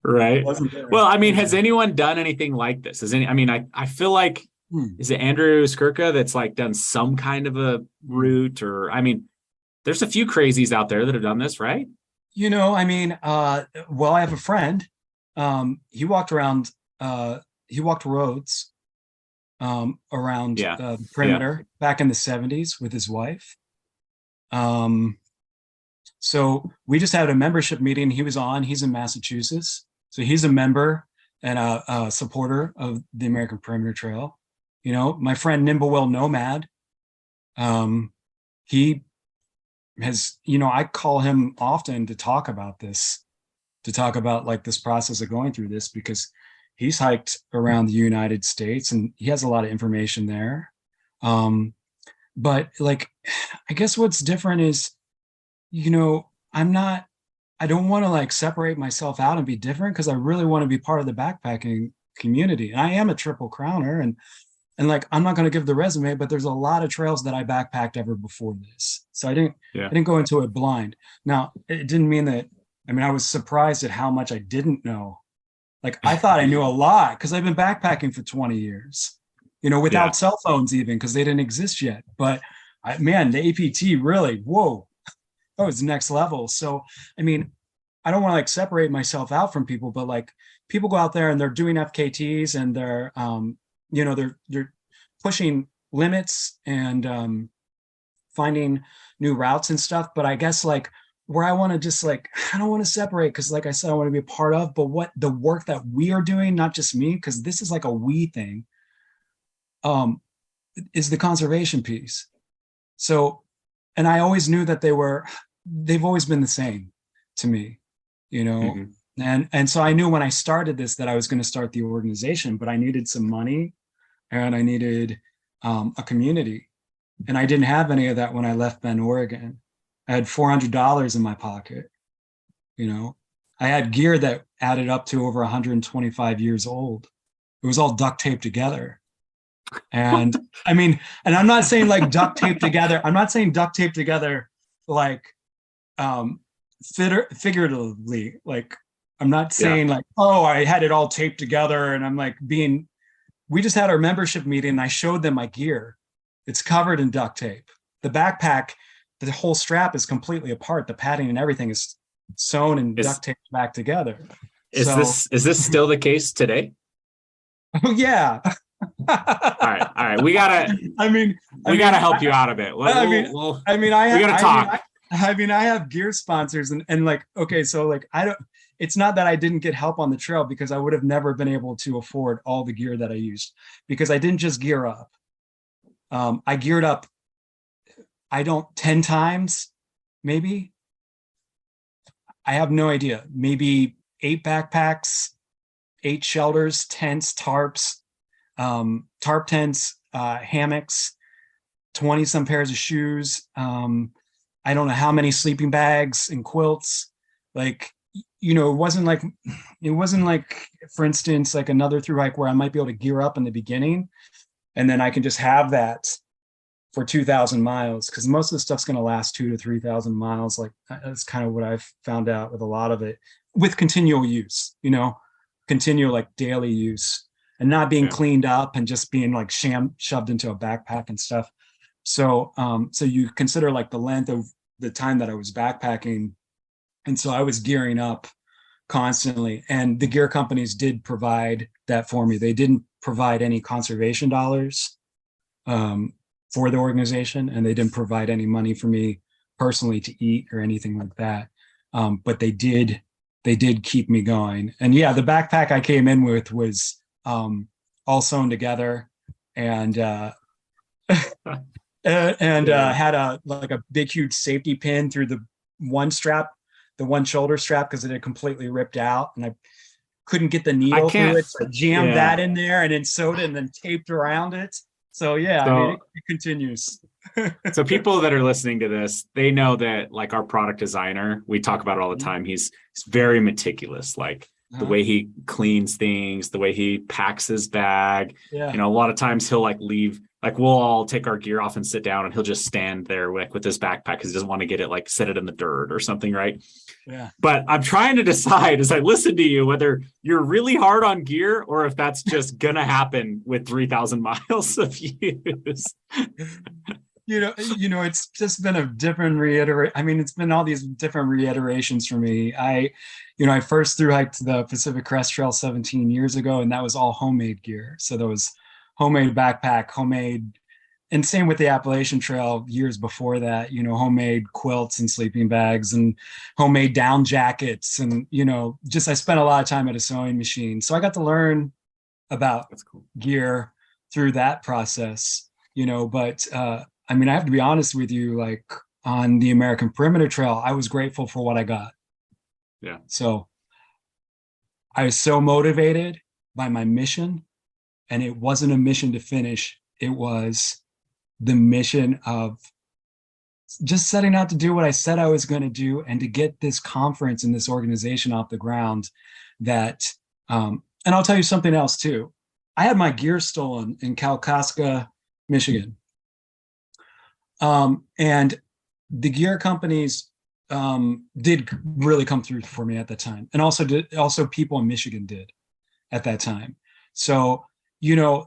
Right. Well, I mean, has anyone done anything like this? I feel like, is it Andrew Skirka that's like done some kind of a route, or, I mean, there's a few crazies out there that have done this, right? Well, I have a friend. He walked roads around the perimeter back in the 70s with his wife. So we just had a membership meeting. He's in Massachusetts. So he's a member and a supporter of the American Perimeter Trail. My friend Nimblewell Nomad, he has, I call him often to talk about like this process of going through this, because he's hiked around the United States and he has a lot of information there. But like, I guess what's different is, I don't want to like separate myself out and be different, because I really want to be part of the backpacking community. And I am a triple crowner and like, I'm not going to give the resume, but there's a lot of trails that I backpacked ever before this. So I didn't go into it blind. Now, it didn't mean that, I was surprised at how much I didn't know. Like, I thought I knew a lot because I've been backpacking for 20 years, without cell phones even, because they didn't exist yet. But the APT really, whoa, oh, it's next level. So, I mean, I don't want to like separate myself out from people, but like people go out there and they're doing FKTs and they're, they're pushing limits and finding new routes and stuff. But I guess like where I want to just like, I don't want to separate because like I said, I want to be a part of, but what the work that we are doing, not just me, because this is like a we thing, is the conservation piece. So, and I always knew that they've always been the same to me, and so I knew when I started this that I was going to start the organization, but I needed some money and I needed a community. And I didn't have any of that when I left Bend, Oregon. I had $400 in my pocket. I had gear that added up to over 125 years old. It was all duct taped together. And I mean, and I'm not saying like duct taped together. I'm not saying duct taped together like figuratively. Like I'm not saying like, oh, I had it all taped together and I'm like we just had our membership meeting and I showed them my gear. It's covered in duct tape. The backpack, the whole strap is completely apart. The padding and everything is sewn and duct taped back together. Is this still the case today? Oh yeah. All right. We gotta help you out a bit. We gotta talk. I have gear sponsors and like, okay, so like it's not that I didn't get help on the trail because I would have never been able to afford all the gear that I used because I didn't just gear up. I geared up, 10 times, maybe. I have no idea. Maybe 8 backpacks, 8 shelters, tents, tarps, tarp tents, hammocks, 20 some pairs of shoes. I don't know how many sleeping bags and quilts. Like, it wasn't like, for instance, like another thru hike where I might be able to gear up in the beginning and then I can just have that for 2,000 miles because most of the stuff's going to last 2,000 to 3,000 miles. Like that's kind of what I've found out with a lot of it with continual use, continual like daily use and not being cleaned up and just being like shoved into a backpack and stuff. So, so you consider like the length of the time that I was backpacking. And so I was gearing up constantly and the gear companies did provide that for me. They didn't provide any conservation dollars for the organization and they didn't provide any money for me personally to eat or anything like that. But they did keep me going. And yeah, the backpack I came in with was all sewn together and had a big, huge safety pin through the one shoulder strap because it had completely ripped out and I couldn't get the needle through it. So I jammed that in there and then sewed it and then taped around it. So it continues. So people that are listening to this, they know that like our product designer, we talk about it all the time. He's very meticulous, like the way he cleans things, the way he packs his bag. Yeah. A lot of times he'll like leave, like we'll all take our gear off and sit down and he'll just stand there with his backpack because he doesn't want to get it like set it in the dirt or something, right? Yeah. But I'm trying to decide as I listen to you whether you're really hard on gear or if that's just gonna happen with 3,000 miles of use. It's just been a different it's been all these different reiterations for me. I first thru hiked the Pacific Crest Trail 17 years ago, and that was all homemade gear. So there was homemade backpack, homemade, and same with the Appalachian Trail years before that, homemade quilts and sleeping bags and homemade down jackets. And, I spent a lot of time at a sewing machine. So I got to learn about gear through that process, but I have to be honest with you, like on the American Perimeter Trail, I was grateful for what I got. Yeah. So I was so motivated by my mission, and it wasn't a mission to finish. It was the mission of just setting out to do what I said I was going to do and to get this conference and this organization off the ground that, and I'll tell you something else too. I had my gear stolen in Kalkaska, Michigan. And the gear companies did really come through for me at the time. And also people in Michigan did at that time. So,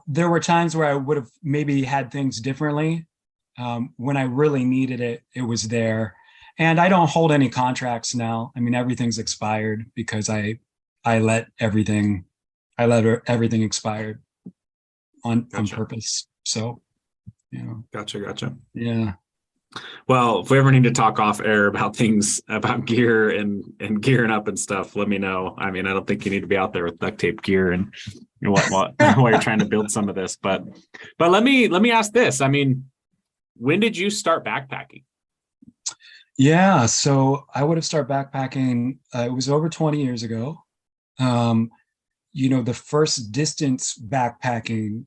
there were times where I would have maybe had things differently. When I really needed it, it was there. And I don't hold any contracts now. I mean, everything's expired because I let everything expired on Gotcha. purpose. So, Gotcha. yeah. Well, if we ever need to talk off air about things about gear and gearing up and stuff, let me know. I mean, I don't think you need to be out there with duct tape gear and what while you're trying to build some of this. But let me ask this. I mean, when did you start backpacking? Yeah, so I would have started backpacking. It was over 20 years ago. The first distance backpacking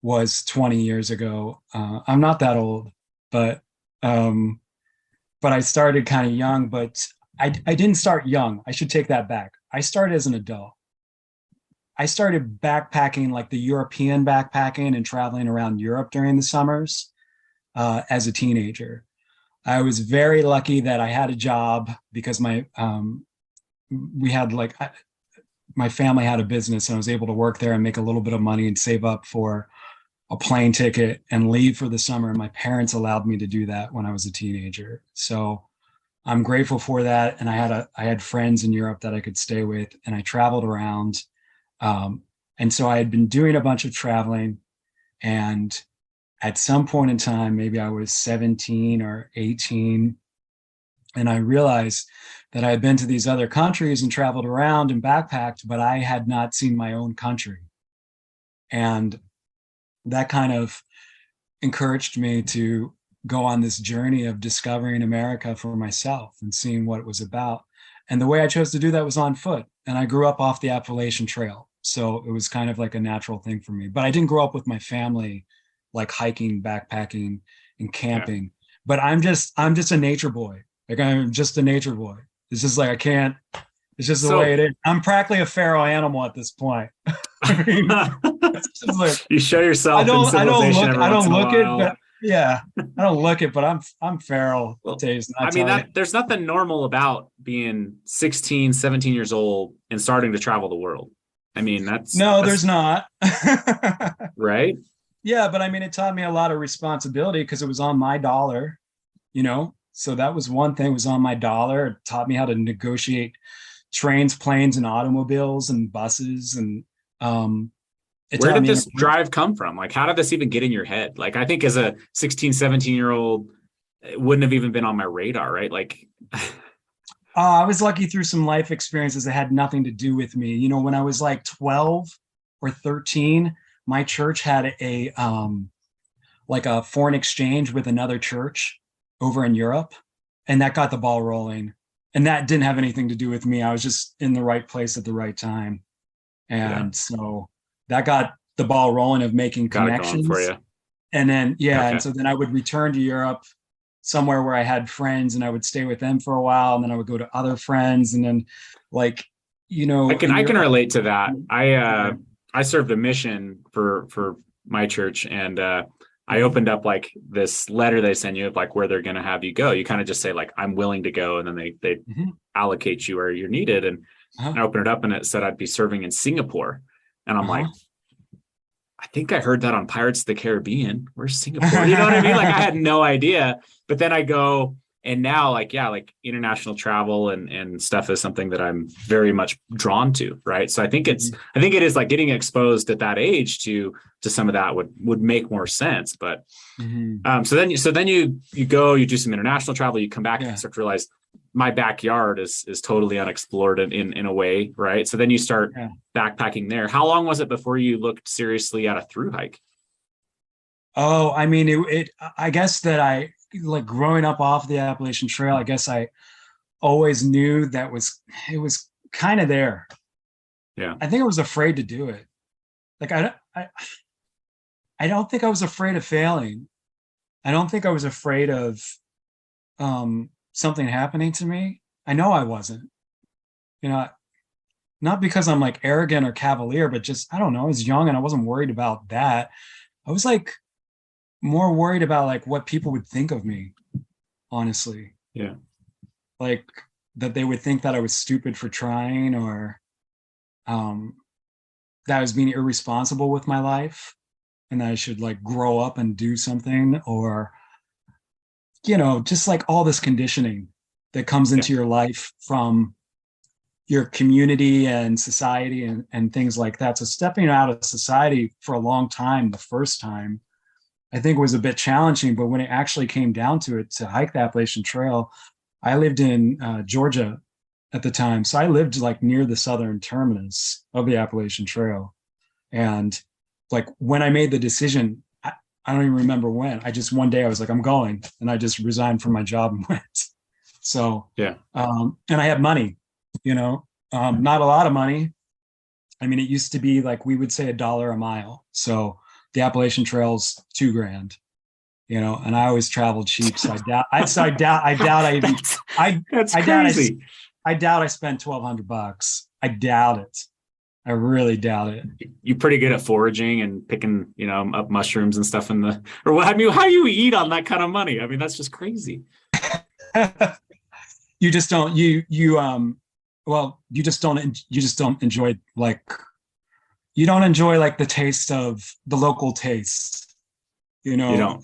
was 20 years ago. I'm not that old, but I started kind of young. But I didn't start young. I should take that back. I started as an adult. I started backpacking, like the European backpacking and traveling around Europe during the summers as a teenager. I was very lucky that I had a job because my family had a business, and I was able to work there and make a little bit of money and save up for a plane ticket and leave for the summer. And my parents allowed me to do that when I was a teenager. So I'm grateful for that. And I had friends in Europe that I could stay with, and I traveled around. And so I had been doing a bunch of traveling, and at some point in time, maybe I was 17 or 18, and I realized that I had been to these other countries and traveled around and backpacked, but I had not seen my own country. And that kind of encouraged me to go on this journey of discovering America for myself and seeing what it was about. And the way I chose to do that was on foot. And I grew up off the Appalachian Trail. So it was kind of like a natural thing for me. But I didn't grow up with my family, like hiking, backpacking, and camping. Yeah. But I'm just a nature boy. Like, I'm just a nature boy. It's just like, it's just the way it is. I'm practically a feral animal at this point. I mean, it's just like, you show yourself I don't look it, but yeah, I don't look it, but I'm feral. Well, I mean, there's nothing normal about being 16, 17 years old and starting to travel the world. I mean, there's not. Right? Yeah, but I mean, it taught me a lot of responsibility because it was on my dollar, So that was one thing, was on my dollar. It taught me how to negotiate trains, planes, and automobiles and buses. And where did this drive come from? Like, how did this even get in your head? Like, I think as a 16, 17-year-old, it wouldn't have even been on my radar, right? Like, I was lucky through some life experiences that had nothing to do with me. When I was like 12 or 13, my church had a foreign exchange with another church over in Europe, and that got the ball rolling. And that didn't have anything to do with me. I was just in the right place at the right time. And so that got the ball rolling of making connections for you. And then, and so then I would return to Europe, somewhere where I had friends, and I would stay with them for a while. And then I would go to other friends. And then I can relate to that. I served a mission for my church, and I opened up like this letter they send you of like where they're going to have you go. You kind of just say like, I'm willing to go. And then they allocate you where you're needed. And I opened it up and it said I'd be serving in Singapore. And I'm like, I think I heard that on Pirates of the Caribbean. Where's Singapore? You know what I mean? Like, I had no idea. But then I go, and now like international travel and stuff is something that I'm very much drawn to. Right. So I think it is like getting exposed at that age to some of that would make more sense. But so then you go, you do some international travel, you come back and start to realize my backyard is totally unexplored in a way. Right. So then you start backpacking there. How long was it before you looked seriously at a thru hike? Oh, I mean, I guess that like growing up off the Appalachian Trail, I guess I always knew that it was kind of there. Yeah. I think I was afraid to do it. Like, I don't think I was afraid of failing. I don't think I was afraid of something happening to me. I know I wasn't, not because I'm like arrogant or cavalier, but just, I don't know, I was young and I wasn't worried about that. I was like more worried about like what people would think of me, honestly. Yeah. Like that they would think that I was stupid for trying, or that I was being irresponsible with my life and that I should like grow up and do something, or, just like all this conditioning that comes into your life from your community and society and things like that. So stepping out of society for a long time, the first time, I think was a bit challenging, but when it actually came down to it, to hike the Appalachian Trail, I lived in Georgia at the time. So I lived like near the southern terminus of the Appalachian Trail. And like when I made the decision, I don't even remember when. One day I was like, I'm going, and I just resigned from my job and went. So Yeah. And I had money, not a lot of money. I mean, it used to be like we would say $1 a mile. So the Appalachian Trail's $2,000, and I always traveled cheap. So that's crazy. I doubt I spent $1,200. I doubt it. I really doubt it. You pretty good at foraging and picking, up mushrooms and stuff how do you eat on that kind of money? I mean, that's just crazy. You just don't, you just don't enjoy you don't enjoy like the taste of the local taste. You're not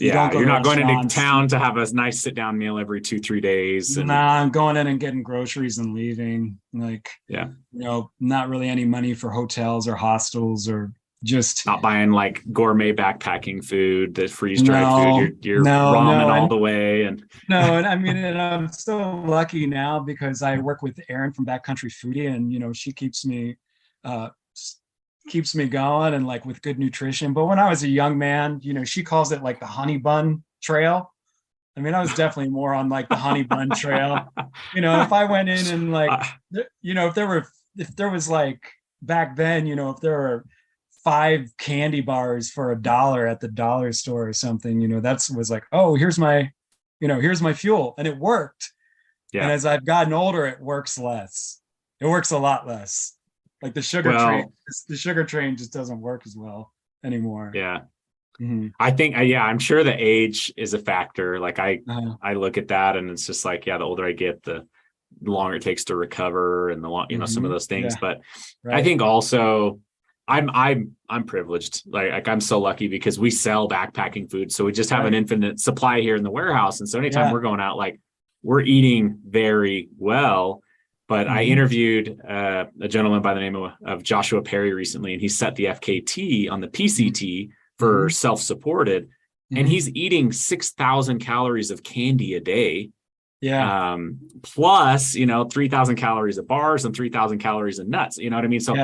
going into town to have a nice sit down meal every 2-3 days. I'm going in and getting groceries and leaving. Not really any money for hotels or hostels, or just not buying like gourmet backpacking food, the freeze dried food. You're ramen all the way. And I'm so lucky now because I work with Erin from Backcountry Foodie, and she keeps me going and like with good nutrition. But when I was a young man, she calls it like the honey bun trail. I mean, I was definitely more on like the honey bun trail. If I went in and like, if there was like back then, if there were 5 candy bars for $1 at the dollar store or something, that was like, oh, here's my fuel. And it worked. Yeah. And as I've gotten older, it works less. It works a lot less. Like the sugar train just doesn't work as well anymore. Yeah. Mm-hmm. I think, I'm sure the age is a factor. Like I look at that and it's just like, the older I get, the longer it takes to recover and some of those things. Yeah. But I think also I'm privileged. Like I'm so lucky because we sell backpacking food. So we just have an infinite supply here in the warehouse. And so anytime we're going out, like we're eating very well. But I interviewed a gentleman by the name of Joshua Perry recently, and he set the FKT on the PCT for self-supported, and he's eating 6,000 calories of candy a day. Yeah. Plus, 3,000 calories of bars and 3,000 calories of nuts. You know what I mean? So,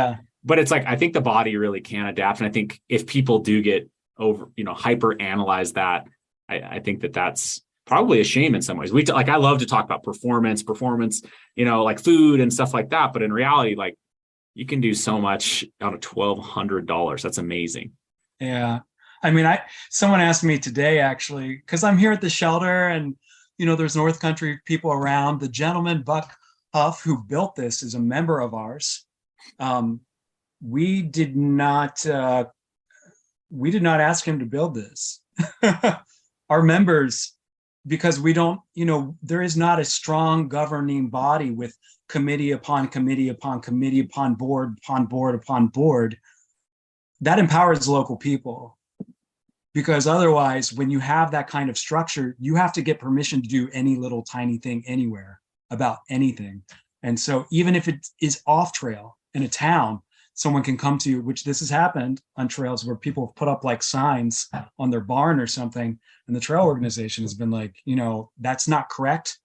but it's like, I think the body really can adapt. And I think if people do get hyper analyze that, I think that's probably a shame in some ways. I love to talk about performance, like food and stuff like that. But in reality, like you can do so much out of $1,200. That's amazing. Yeah. I mean, someone asked me today, actually, because I'm here at the shelter and, there's North Country people around. The gentleman, Buck Huff, who built this, is a member of ours. We did not ask him to build this. Our members, because we don't, there is not a strong governing body with committee upon committee upon committee upon board upon board upon board that empowers local people. Because otherwise, when you have that kind of structure, you have to get permission to do any little tiny thing anywhere about anything. And so even if it is off trail in a town, someone can come to you, which this has happened on trails where people have put up like signs on their barn or something. And the trail organization has been like, that's not correct.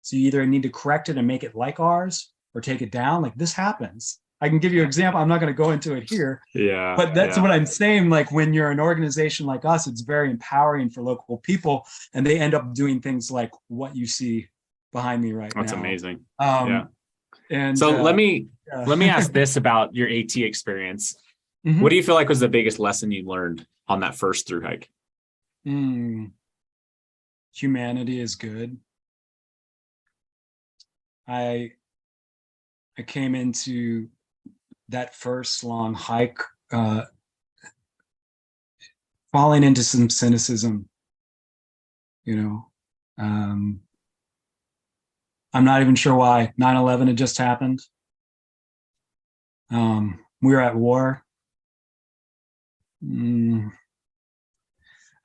So you either need to correct it and make it like ours or take it down. Like this happens. I can give you an example. I'm not going to go into it here. Yeah. But that's what I'm saying. Like when you're an organization like us, it's very empowering for local people. And they end up doing things like what you see behind me right now. That's amazing. And so let me ask this about your AT experience. Mm-hmm. What do you feel like was the biggest lesson you learned on that first through hike? Humanity is good. I came into that first long hike falling into some cynicism, I'm not even sure why. 9/11 had just happened. We were at war.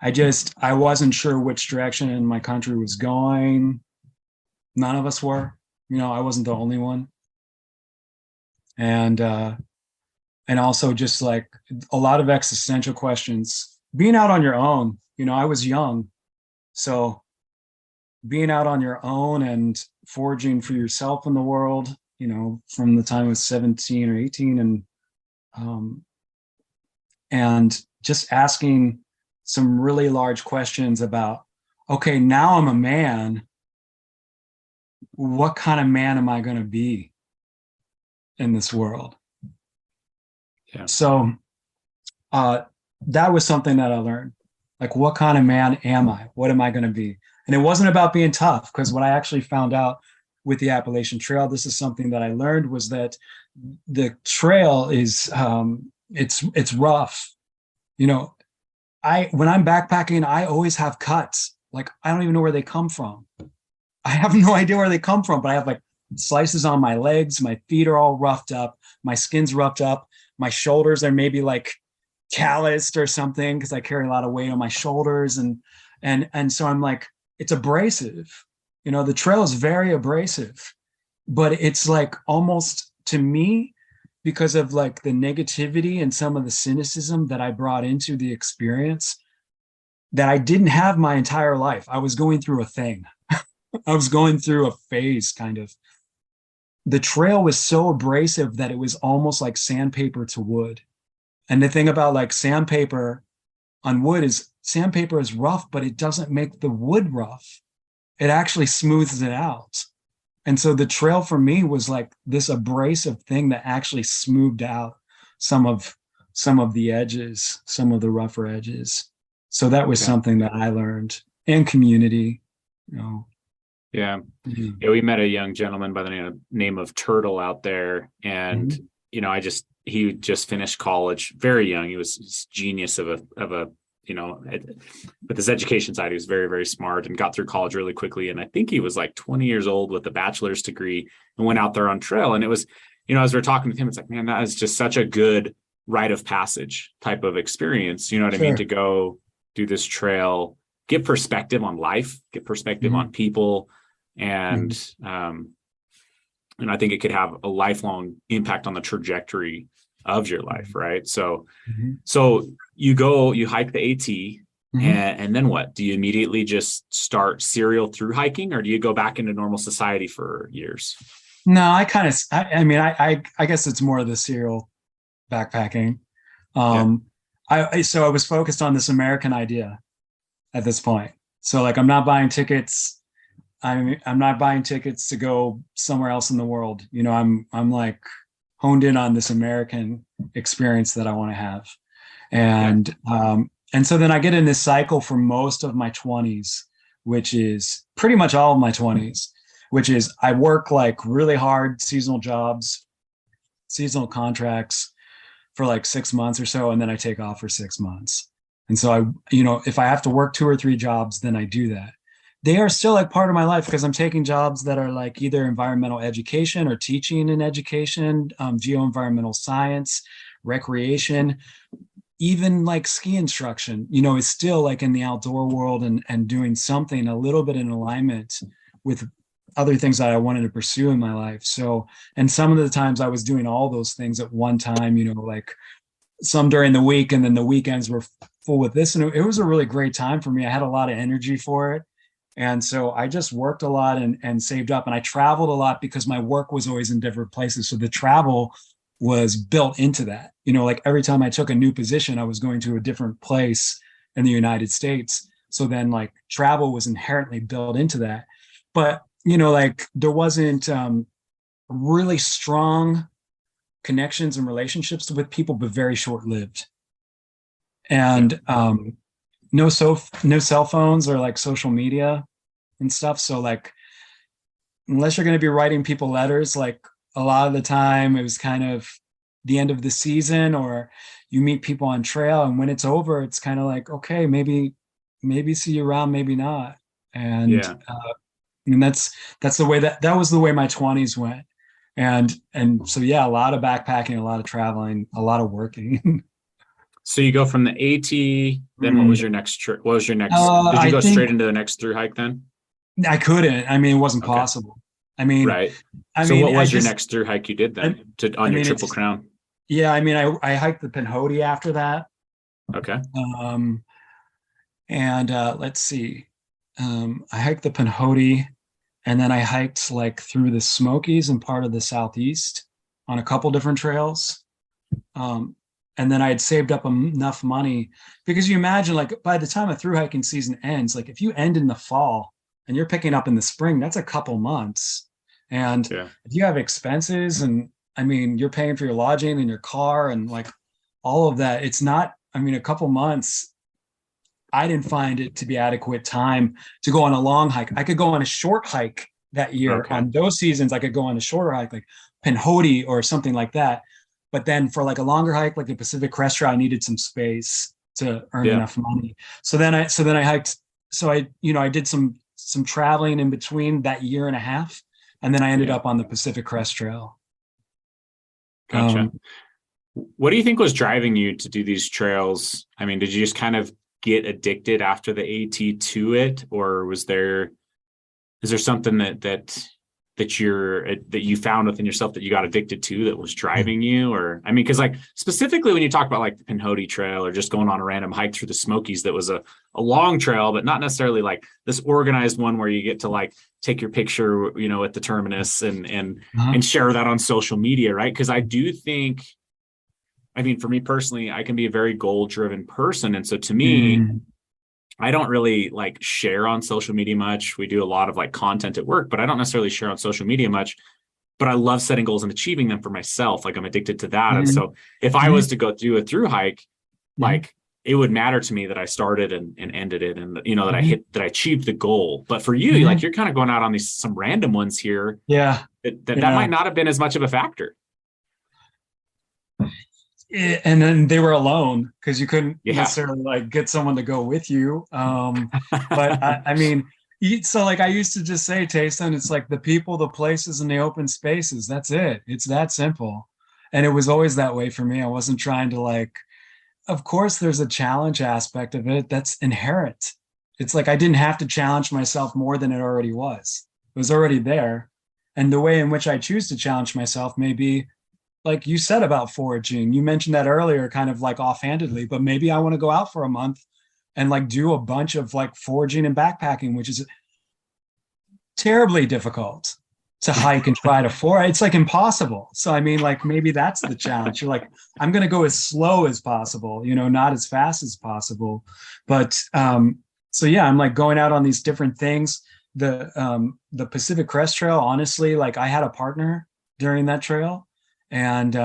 I wasn't sure which direction my country was going. None of us were. I wasn't the only one. And also just like a lot of existential questions. Being out on your own, I was young. So being out on your own and forging for yourself in the world, from the time I was 17 or 18, and just asking some really large questions about, okay, now I'm a man. What kind of man am I going to be in this world? Yeah. So that was something that I learned. Like, what kind of man am I? What am I going to be? And it wasn't about being tough, because what I actually found out with the Appalachian Trail, this is something that I learned, was that the trail is it's rough. When I'm backpacking, I always have cuts. Like, I don't even know where they come from. I have no idea where they come from, but I have like slices on my legs. My feet are all roughed up. My skin's roughed up. My shoulders are maybe like calloused or something, because I carry a lot of weight on my shoulders. And so I'm like, it's abrasive. The trail is very abrasive, but it's like, almost, to me, because of like the negativity and some of the cynicism that I brought into the experience, that I didn't have my entire life. I was going through a thing. I was going through a phase, kind of. The trail was so abrasive that it was almost like sandpaper to wood. And the thing about like sandpaper on wood is, sandpaper is rough, but it doesn't make the wood rough. It actually smooths it out. And so the trail for me was like this abrasive thing that actually smoothed out some of the edges, some of the rougher edges. So that was something that I learned. And community, Yeah. Yeah. We met a young gentleman by the name of Turtle out there. And, he just finished college very young. He was genius of a, with his education side, he was very, very smart and got through college really quickly. And I think he was like 20 years old with a bachelor's degree and went out there on trail. And it was, as we're talking with him, it's like, man, that is just such a good rite of passage type of experience. You know what I mean? To go do this trail, get perspective on life, get perspective on people. And, I think it could have a lifelong impact on the trajectory of your life. Right. So you hike the AT, and then what? Do you immediately just start serial through hiking, or do you go back into normal society for years? No, I guess it's more of the serial backpacking. I was focused on this American idea at this point. So like, I'm not buying tickets. I'm not buying tickets to go somewhere else in the world. I'm like honed in on this American experience that I want to have. And so then I get in this cycle for most of my 20s, which is pretty much all of my 20s, which is I work like really hard seasonal jobs, seasonal contracts for like 6 months or so. And then I take off for 6 months. And so if I have to work 2 or 3 jobs, then I do that. They are still like part of my life, because I'm taking jobs that are like either environmental education or teaching in education, geoenvironmental science, recreation, even like ski instruction, is still like in the outdoor world and doing something a little bit in alignment with other things that I wanted to pursue in my life. So, and some of the times I was doing all those things at one time, like some during the week, and then the weekends were full with this. And it was a really great time for me. I had a lot of energy for it. And so I just worked a lot and saved up, and I traveled a lot because my work was always in different places. So the travel was built into that, like every time I took a new position, I was going to a different place in the United States. So then like travel was inherently built into that. But, like there wasn't really strong connections and relationships with people, but very short-lived. And, no cell phones or like social media and stuff. So like, unless you're going to be writing people letters, like a lot of the time it was kind of the end of the season, or you meet people on trail, and when it's over, it's kind of like, okay, maybe see you around, maybe not. And that's the way that was the way my 20s went. And so, yeah, a lot of backpacking, a lot of traveling, a lot of working. So you go from the AT, then what was your next trip? What was your next? Did you go straight into the next through hike then? I couldn't. I mean, it wasn't Okay. possible. I mean, Right. I So mean, what I was your just, next through hike you did I, then on I your mean, Triple it's, Crown? yeah, I mean, I hiked the Pinhoti after that. Okay. Um, and let's see. I hiked the Pinhoti, and then I hiked like through the Smokies and part of the Southeast on a couple different trails. Um, and then I had saved up enough money because you imagine, like, by the time a through hiking season ends, like if you end in the fall and you're picking up in the spring, that's a couple months. And Yeah. if you have expenses, and I mean, you're paying for your lodging and your car and like all of that, it's not, I mean, a couple months, I didn't find it to be adequate time to go on a long hike. I could go on a short hike that year. Okay. On those seasons, I could go on a shorter hike, like Pinhoti or something like that. But then for like a longer hike, like the Pacific Crest Trail, I needed some space to earn Yeah. enough money. So then I hiked. So I did some traveling in between that year and a half, and then I ended Yeah. up on the Pacific Crest Trail. Gotcha. What do you think was driving you to do these trails? I mean, did you just kind of get addicted after the AT to it, or is there something that you found within yourself that you got addicted to that was driving you? Or I mean, because like specifically when you talk about like the Pinhoti Trail or just going on a random hike through the Smokies, that was a long trail, but not necessarily like this organized one where you get to like take your picture, at the terminus and share that on social media, right? Because I do think, I mean, for me personally, I can be a very goal-driven person. And so to me, I don't really like share on social media much. We do a lot of like content at work, but I don't necessarily share on social media much. But I love setting goals and achieving them for myself. Like I'm addicted to that. And so if I was to go do a through hike, like it would matter to me that I started and ended it, and that I achieved the goal. But for you, like you're kind of going out on some random ones here. Yeah. That might not have been as much of a factor. And then they were alone because you couldn't Yeah. necessarily like get someone to go with you. But I mean, so like I used to just say, Tayson, it's like the people, the places, and the open spaces. That's it. It's that simple. And it was always that way for me. I wasn't trying to like, of course, there's a challenge aspect of it that's inherent. It's like I didn't have to challenge myself more than it already was. It was already there. And the way in which I choose to challenge myself may be like you said about foraging. You mentioned that earlier, kind of like offhandedly, but maybe I want to go out for a month and like do a bunch of like foraging and backpacking, which is terribly difficult to hike and try to forage. It's like impossible. So, I mean, like maybe that's the challenge. You're like, I'm going to go as slow as possible, not as fast as possible. But so yeah, I'm like going out on these different things. The Pacific Crest Trail, honestly, like I had a partner during that trail. And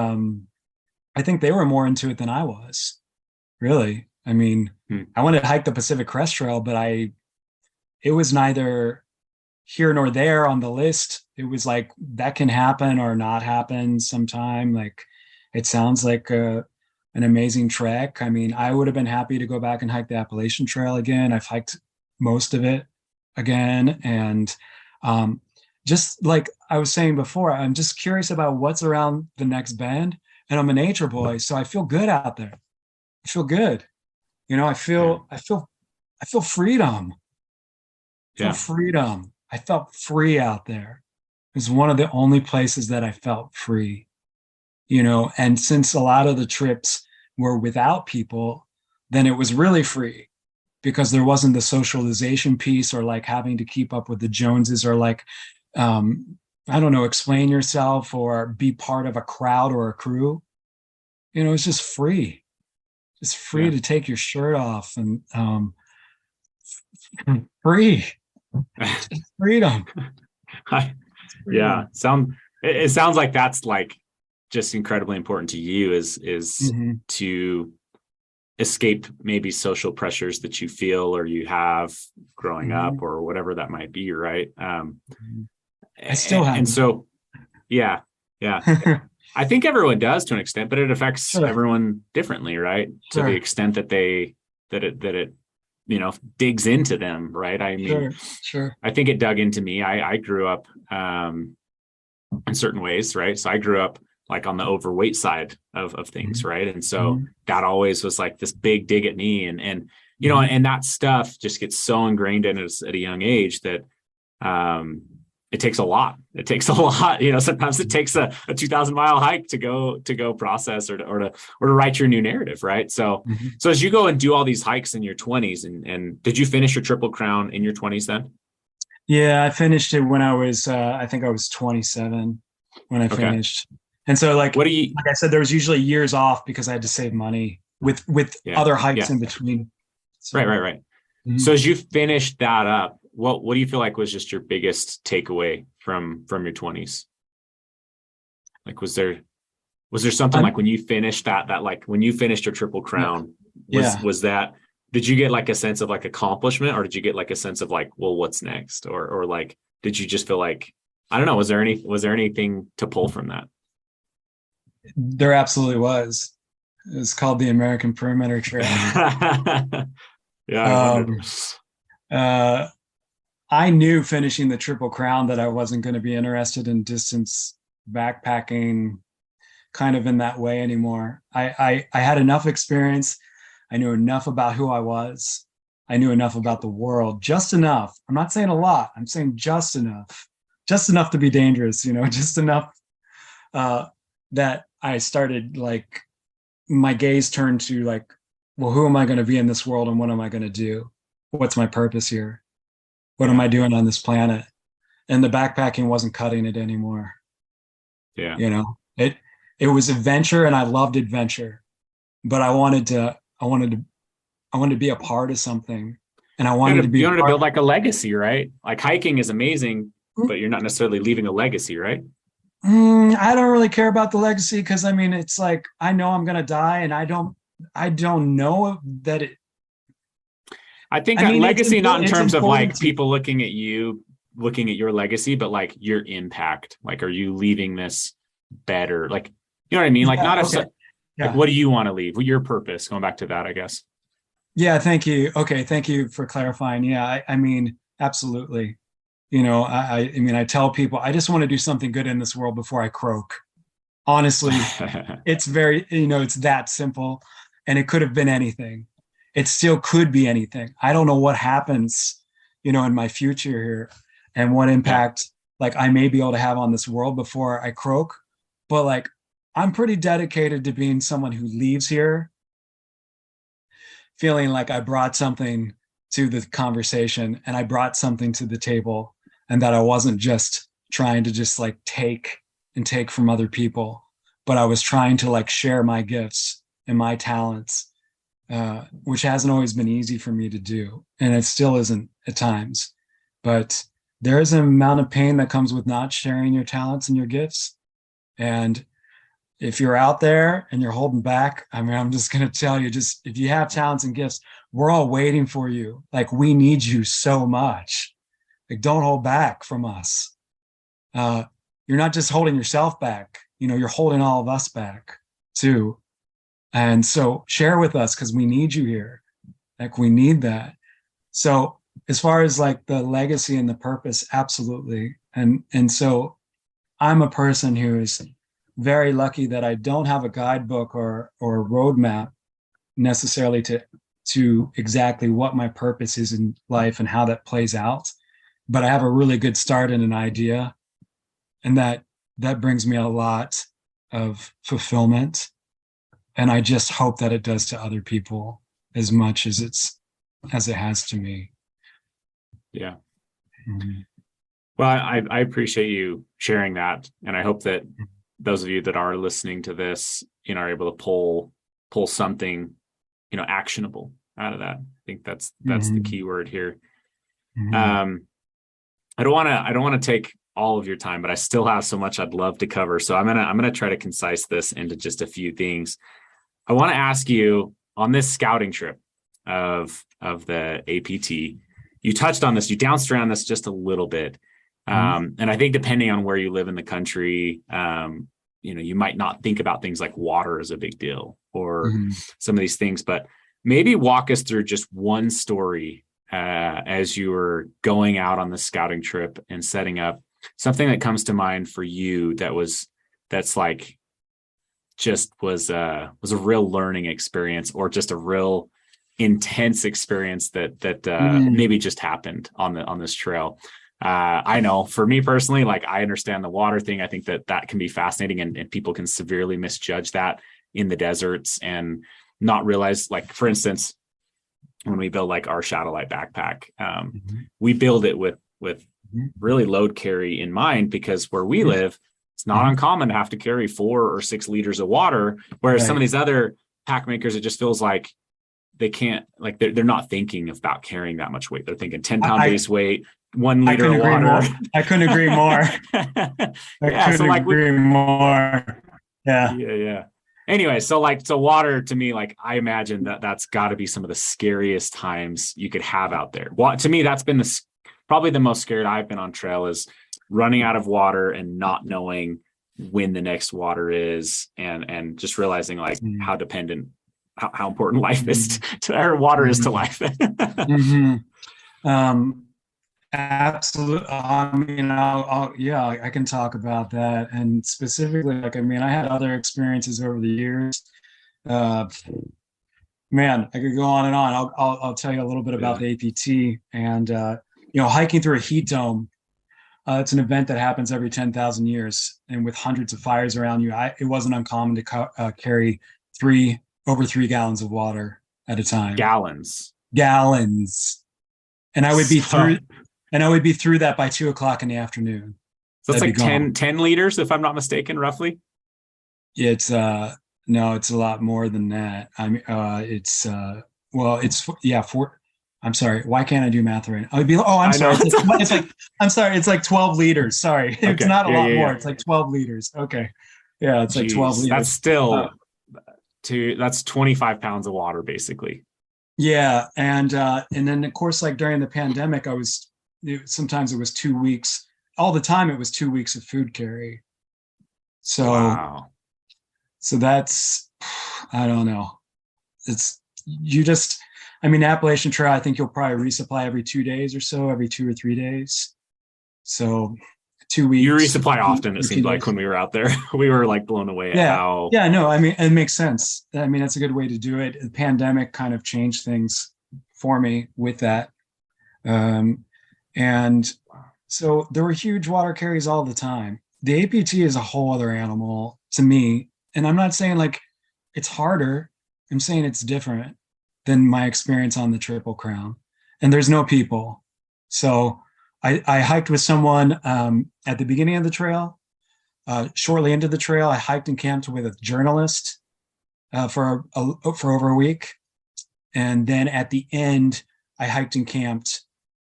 I think they were more into it than I was, really. I mean, I wanted to hike the Pacific Crest Trail, but it was neither here nor there on the list. It was like, that can happen or not happen sometime. Like, it sounds like an amazing trek. I mean, I would have been happy to go back and hike the Appalachian Trail again. I've hiked most of it again. And just like I was saying before, I'm just curious about what's around the next bend. And I'm a nature boy, so I feel good out there. I feel good. I feel freedom. Freedom. I felt free out there. It was one of the only places that I felt free. And since a lot of the trips were without people, then it was really free because there wasn't the socialization piece or like having to keep up with the Joneses or like, I don't know, explain yourself or be part of a crowd or a crew. It's just free to take your shirt off and free. Freedom. Yeah. It sounds like that's like just incredibly important to you is to escape maybe social pressures that you feel or you have growing up or whatever that might be, right? I still have. And so, yeah. I think everyone does to an extent, but it affects everyone differently, right? To the extent that it digs into them, right? I mean, sure. I think it dug into me. I grew up in certain ways, right? So I grew up like on the overweight side of things, right? And so that always was like this big dig at me, and and that stuff just gets so ingrained in us at a young age that it takes a lot. It takes a lot. Sometimes it takes a 2,000-mile hike to go process or to write your new narrative, right? So as you go and do all these hikes in your 20s, and did you finish your Triple Crown in your 20s then? Yeah, I finished it when I was I think I was 27 when I finished. And so like I said, there was usually years off because I had to save money with other hikes in between. So, right. So as you finished that up, what do you feel like was just your biggest takeaway from your 20s? Like, was there something like when you finished that like when you finished your Triple Crown, was that, did you get like a sense of like accomplishment, or did you get like a sense of like, well, what's next? Or like, did you just feel like, I don't know, was there anything to pull from that? There absolutely was. It was called the American Perimeter Trail. Yeah. I knew finishing the Triple Crown that I wasn't going to be interested in distance backpacking kind of in that way anymore. I had enough experience. I knew enough about who I was. I knew enough about the world, just enough. I'm not saying a lot. I'm saying just enough to be dangerous, just enough that I started like my gaze turned to like, well, who am I going to be in this world and what am I going to do? What's my purpose here? What am I doing on this planet? And the backpacking wasn't cutting it anymore. Yeah. It was adventure and I loved adventure, but I wanted to be a part of something, and I wanted to build like a legacy, right? Like hiking is amazing, but you're not necessarily leaving a legacy, right? I don't really care about the legacy because I mean, it's like, I know I'm going to die and I don't know that it. I think legacy, not in terms of like people looking at you, looking at your legacy, but like your impact. Like, are you leaving this better? Like, you know what I mean? Like like, what do you want to leave? Your purpose, going back to that, I guess. Yeah. Thank you. Okay. Thank you for clarifying. Yeah. I mean, absolutely. I mean, I tell people, I just want to do something good in this world before I croak. Honestly, it's very, it's that simple, and it could have been anything. It still could be anything. I don't know what happens, in my future here and what impact like I may be able to have on this world before I croak. But like, I'm pretty dedicated to being someone who leaves here feeling like I brought something to the conversation and I brought something to the table, and that I wasn't just trying to just like take from other people, but I was trying to like share my gifts and my talents, which hasn't always been easy for me to do. And it still isn't at times, but there is an amount of pain that comes with not sharing your talents and your gifts. And if you're out there and you're holding back, I mean, I'm just going to tell you, just if you have talents and gifts, we're all waiting for you. Like, we need you so much. Like, don't hold back from us. You're not just holding yourself back, you're holding all of us back too. And so share with us, because we need you here. Like, we need that. So as far as like the legacy and the purpose, absolutely. And so I'm a person who is very lucky that I don't have a guidebook or a roadmap necessarily to exactly what my purpose is in life and how that plays out. But I have a really good start and an idea. And that brings me a lot of fulfillment. And I just hope that it does to other people as much as it has to me. Yeah. Mm-hmm. Well, I appreciate you sharing that. And I hope that those of you that are listening to this, are able to pull something, actionable out of that. I think that's the key word here. Mm-hmm. I don't want to take all of your time, but I still have so much I'd love to cover. So I'm gonna try to concise this into just a few things. I want to ask you, on this scouting trip of the APT, you touched on this, you bounced around this just a little bit. And I think depending on where you live in the country, you might not think about things like water as a big deal or some of these things, but maybe walk us through just one story as you were going out on the scouting trip and setting up, something that comes to mind for you that's like just was a real learning experience, or just a real intense experience that maybe just happened on this trail. I know for me personally, like I understand the water thing. I think that can be fascinating, and people can severely misjudge that in the deserts and not realize, like, for instance, when we build like our shadow light backpack, we build it with really load carry in mind, because where we live, it's not uncommon to have to carry 4 or 6 liters of water. Whereas some of these other pack makers, it just feels like they can't, like they're not thinking about carrying that much weight. They're thinking 10-pound base weight, 1 liter of water. I couldn't agree more. Agree more. Yeah. Anyway, so water to me, like I imagine that's got to be some of the scariest times you could have out there. Well, to me, that's been probably the most scared I've been on trail, is running out of water and not knowing when the next water is, and just realizing like how dependent, how important life is to our water is to life. Absolutely. I mean, I can talk about that. And specifically, like, I mean, I had other experiences over the years. Man, I could go on and on. I'll tell you a little bit about the APT, and, hiking through a heat dome. It's an event that happens every 10,000 years, and with hundreds of fires around you, it wasn't uncommon to carry over 3 gallons of water at a time. Gallons. And I would be through that by 2:00 in the afternoon. So it's like 10 liters, if I'm not mistaken, roughly. It's no, it's a lot more than that. I mean, it's 4. I'm sorry. Why can't I do math right now? I'm sorry. It's like 12 liters. Sorry. Okay. It's not a lot more. It's like 12 liters. Okay. Yeah. It's like 12 liters. That's still that's 25 pounds of water, basically. Yeah. And then of course, like during the pandemic, sometimes it was 2 weeks. All the time it was 2 weeks of food carry. So, wow. So that's, I don't know. Appalachian Trail, I think you'll probably resupply every 2 days or so, every 2 or 3 days. So 2 weeks. You resupply often, it seemed like, when we were out there. We were like blown away at how. Yeah, no, I mean, it makes sense. I mean, that's a good way to do it. The pandemic kind of changed things for me with that. And so there were huge water carries all the time. The APT is a whole other animal to me. And I'm not saying like it's harder. I'm saying it's different than my experience on the Triple Crown. And there's no people. So I hiked with someone at the beginning of the trail. Shortly into the trail, I hiked and camped with a journalist for over a week. And then at the end, I hiked and camped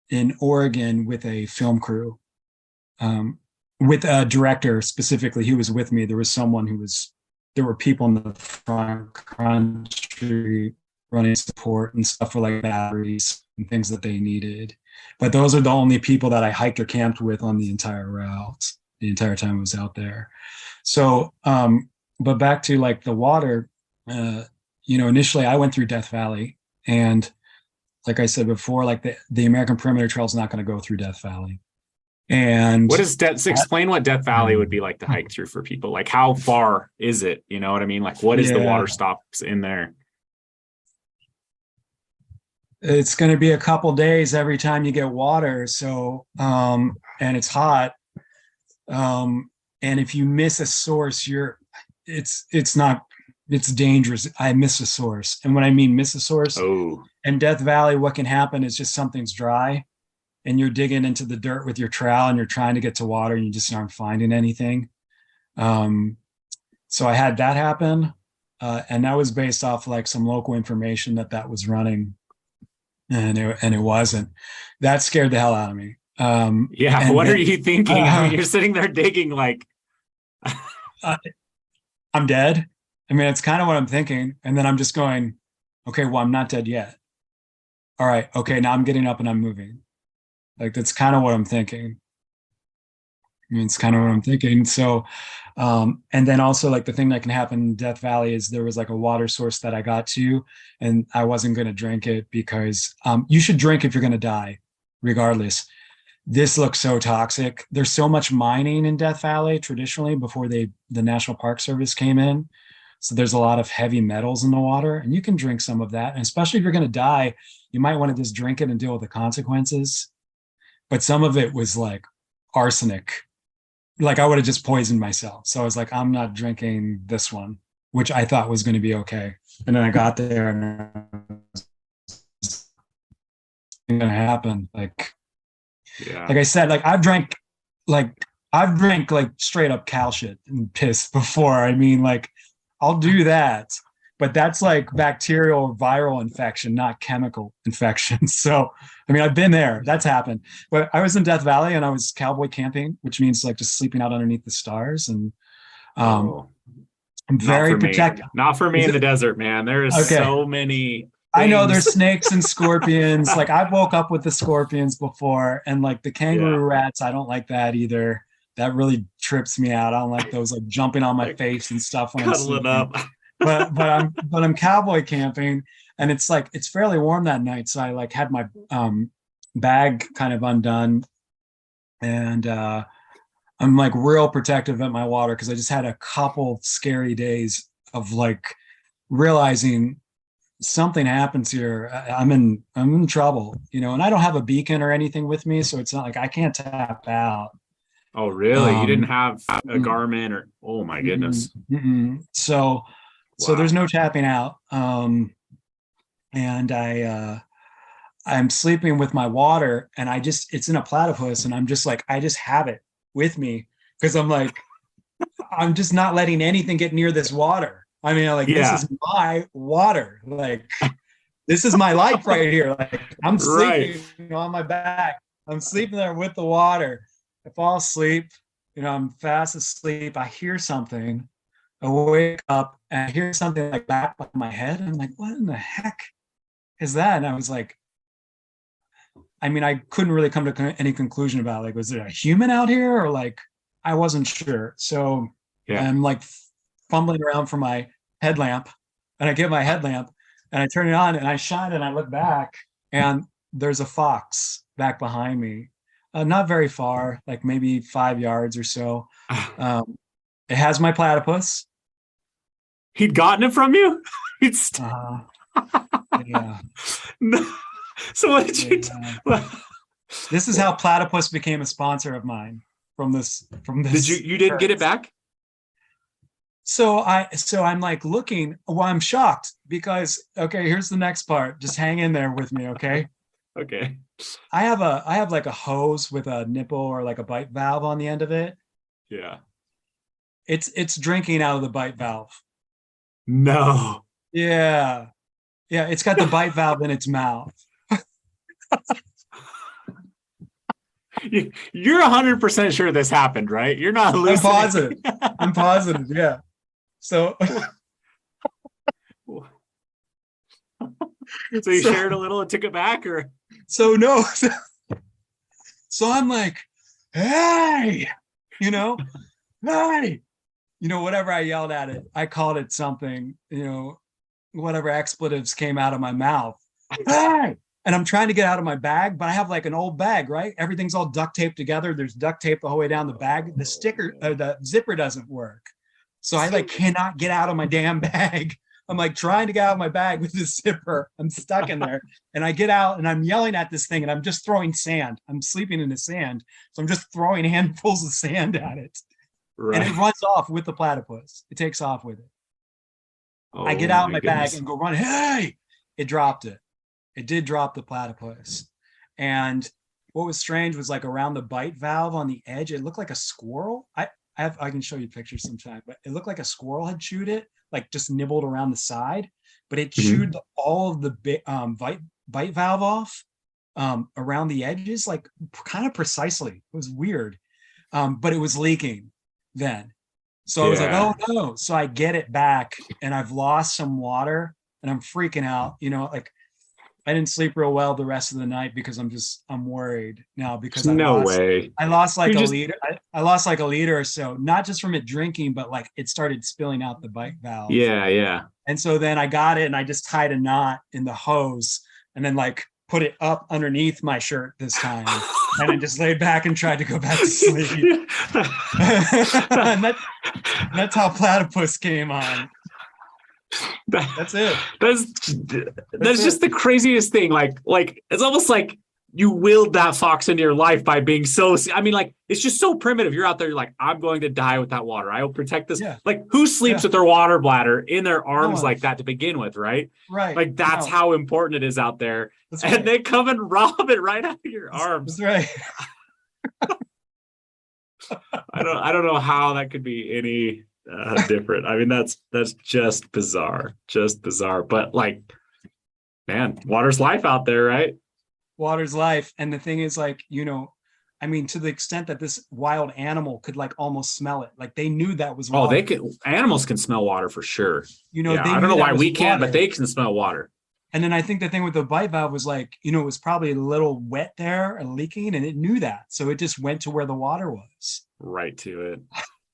in Oregon with a film crew, with a director specifically. He was with me. There were people in the front country running support and stuff for like batteries and things that they needed. But those are the only people that I hiked or camped with on the entire route, the entire time I was out there. So, but back to like the water, initially I went through Death Valley, and like I said before, like the American Perimeter Trail is not going to go through Death Valley. And what is explain what Death Valley would be like to hike through for people. Like, how far is it? You know what I mean? Like, what is the water stops in there? It's going to be a couple days every time you get water. So, and it's hot. And if you miss a source, it's dangerous. I miss a source. And when I mean miss a source, in Death Valley, what can happen is just something's dry and you're digging into the dirt with your trowel and you're trying to get to water and you just aren't finding anything. So I had that happen. And that was based off like some local information that was running. And it wasn't. That scared the hell out of me. What are you thinking? You're sitting there digging like I'm dead. I mean, it's kind of what I'm thinking. And then I'm just going, okay, well, I'm not dead yet. All right. Okay. Now I'm getting up and I'm moving. Like, that's kind of what I'm thinking. I mean, it's kind of what I'm thinking. So, and then also like the thing that can happen in Death Valley is there was like a water source that I got to, and I wasn't going to drink it because you should drink if you're going to die, regardless. This looks so toxic. There's so much mining in Death Valley traditionally before the National Park Service came in. So there's a lot of heavy metals in the water, and you can drink some of that. And especially if you're going to die, you might want to just drink it and deal with the consequences. but some of it was like arsenic. Like I would have just poisoned myself. So I was like, I'm not drinking this one, which I thought was going to be okay. And then I got there and it's going to happen. Like I said, like I've drank like straight up cow shit and piss before. I mean, like I'll do that, but that's like bacterial or viral infection, not chemical infection. So, I mean, I've been there. That's happened. But I was in Death Valley and I was cowboy camping, which means like just sleeping out underneath the stars. And I'm very protective. Not for me in the desert, man. There is so many things. I know there's snakes and scorpions. Like I woke up with the scorpions before, and like the kangaroo rats, I don't like that either. That really trips me out. I don't like those like jumping on my face and stuff when I'm sleeping. Up. but I'm cowboy camping, and it's like it's fairly warm that night. So I like had my bag kind of undone, and I'm like real protective at my water because I just had a couple scary days of like realizing something happens here. I'm in trouble, you know, and I don't have a beacon or anything with me, so it's not like I can't tap out. Oh, really? You didn't have a Garmin or, oh my goodness. So there's no tapping out. And I'm sleeping with my water, and it's in a platypus, and I'm just like, I just have it with me because I'm like, I'm just not letting anything get near this water. I mean, like, this is my water. Like, this is my life right here. Like, I'm sleeping on my back. I'm sleeping there with the water. I fall asleep, you know, I'm fast asleep. I hear something. I wake up and I hear something like back by my head. I'm like, what in the heck is that? And I was like, I mean, I couldn't really come to any conclusion about like, was there a human out here or like, I wasn't sure. So I'm like fumbling around for my headlamp, and I get my headlamp and I turn it on and I shine and I look back and there's a fox back behind me. Not very far, like maybe 5 yards or so. It has my platypus. He'd gotten it from you? Yeah. So what did you do? This is how platypus became a sponsor of mine from this. Did you didn't get it back? So I'm like looking. Well, I'm shocked because here's the next part. Just hang in there with me, okay? Okay. I have like a hose with a nipple or like a bite valve on the end of it. Yeah. It's drinking out of the bite valve. No. Yeah. Yeah, it's got the bite valve in its mouth. You're 100% sure this happened, right? You're not hallucinating. I'm positive. Yeah. So you shared a little and took it back, or? So no. So I'm like, hey, you know, hey, you know, whatever I yelled at it, I called it something, you know, whatever expletives came out of my mouth. Hey! And I'm trying to get out of my bag, but I have like an old bag, right? Everything's all duct taped together. There's duct tape the whole way down the bag. The the zipper doesn't work. So I like cannot get out of my damn bag. I'm like trying to get out of my bag with the zipper. I'm stuck in there. And I get out and I'm yelling at this thing and I'm just throwing sand. I'm sleeping in the sand. So I'm just throwing handfuls of sand at it. Right. And it runs off with the platypus. It takes off with it. Oh, I get out my bag and go run. Hey, it dropped it. It did drop the platypus. And what was strange was like around the bite valve on the edge, it looked like a squirrel. I can show you pictures sometime, but it looked like a squirrel had chewed it, like just nibbled around the side, but it chewed all of the bite valve off around the edges, like kind of precisely. It was weird, but it was leaking then. So I was like, oh no. So I get it back and I've lost some water and I'm freaking out, you know, like I didn't sleep real well the rest of the night because I'm worried now because I lost like liter. I lost like a liter or so, not just from it drinking, but like it started spilling out the bite valve. Yeah. And so then I got it and I just tied a knot in the hose and then like put it up underneath my shirt this time. And I just laid back and tried to go back to sleep. And that's how platypus came on. That's it. That's just the craziest thing. Like it's almost like you willed that fox into your life by being so, I mean, like, it's just so primitive. You're out there, you're like, I'm going to die with that water. I will protect this. Yeah. Like, who sleeps Yeah. with their water bladder in their arms one. like that to begin with, right? Right. Like, that's No. how important it is out there. That's And right. they come and rob it right out of your arms. That's right. I don't know how that could be any different. I mean, that's just bizarre. But like, man, water's life out there, right? Water's life. And the thing is, like, you know, I mean, to the extent that this wild animal could like almost smell it, like they knew that was water. Oh, animals can smell water for sure. You know, yeah, they I don't know knew why that we was can't, but water. they can smell water. And then I think the thing with the bite valve was like, you know, it was probably a little wet there and leaking, and it knew that. So it just went to where the water was. Right to it.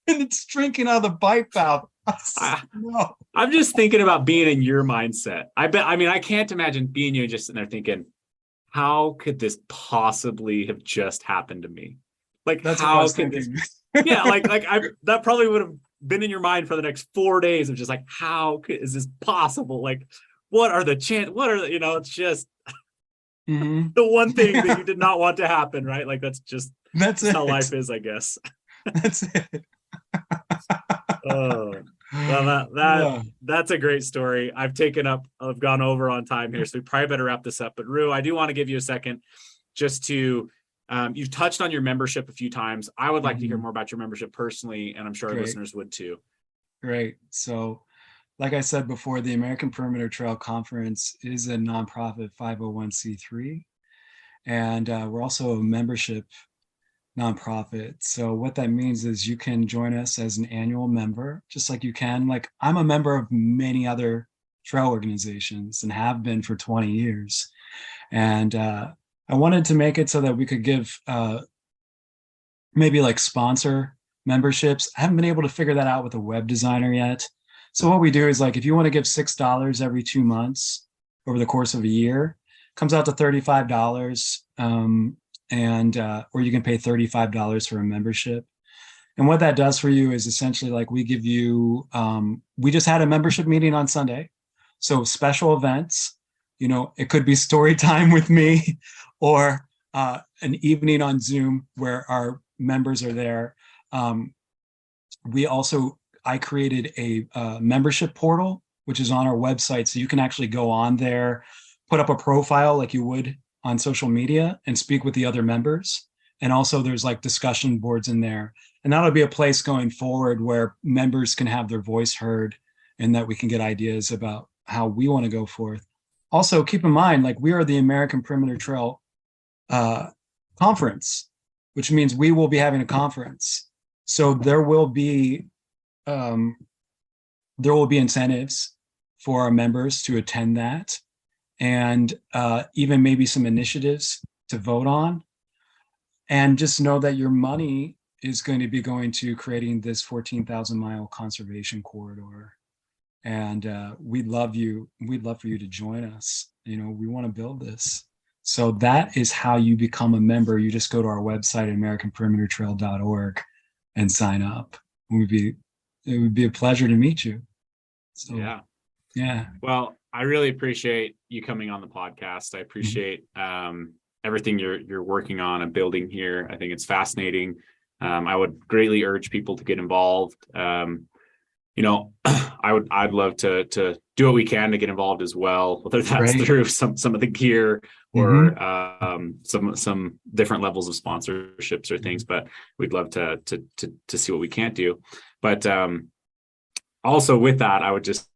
And it's drinking out of the bite valve. No. I'm just thinking about being in your mindset. I can't imagine being you and just sitting there thinking, how could this possibly have just happened to me? Like, That's what I how was could thinking. this? Yeah, that probably would have been in your mind for the next 4 days of just like, is this possible? Like, what are the chances? It's just Mm-hmm. the one thing that you did not want to happen, right? Like, that's how it. life is, I guess. That's it. Oh, well, that's a great story. I've gone over on time here, so we probably better wrap this up. But Rue, I do want to give you a second just to, you've touched on your membership a few times. I would like to hear more about your membership personally, and I'm sure our listeners would too. Great. So, like I said before, the American Perimeter Trail Conference is a nonprofit 501c3, and we're also a membership nonprofit. So what that means is you can join us as an annual member, just like you can. Like, I'm a member of many other trail organizations and have been for 20 years. And I wanted to make it so that we could give maybe like sponsor memberships. I haven't been able to figure that out with a web designer yet. So what we do is, like, if you want to give $6 every 2 months over the course of a year, it comes out to $35. Or you can pay $35 for a membership. And what that does for you is essentially, like, we give you, we just had a membership meeting on Sunday. So special events, you know, it could be story time with me or an evening on Zoom where our members are there. I created a membership portal, which is on our website. So you can actually go on there, put up a profile like you would on social media and speak with the other members. And also there's like discussion boards in there. And that'll be a place going forward where members can have their voice heard and that we can get ideas about how we want to go forth. Also, keep in mind, like, we are the American Perimeter Trail Conference, which means we will be having a conference. So there will be incentives for our members to attend that, and even maybe some initiatives to vote on. And just know that your money is going to be going to creating this 14,000 mile conservation corridor. And we'd love for you to join us. You know, we want to build this. So that is how you become a member. You just go to our website at americanperimetertrail.org and sign up. It would be a pleasure to meet you. So, yeah. Well, I really appreciate you coming on the podcast. I appreciate everything you're working on and building here. I think it's fascinating. I would greatly urge people to get involved. I'd love to do what we can to get involved as well, whether that's through some of the gear or some different levels of sponsorships or things. But we'd love to see what we can't do. But also with that, I would just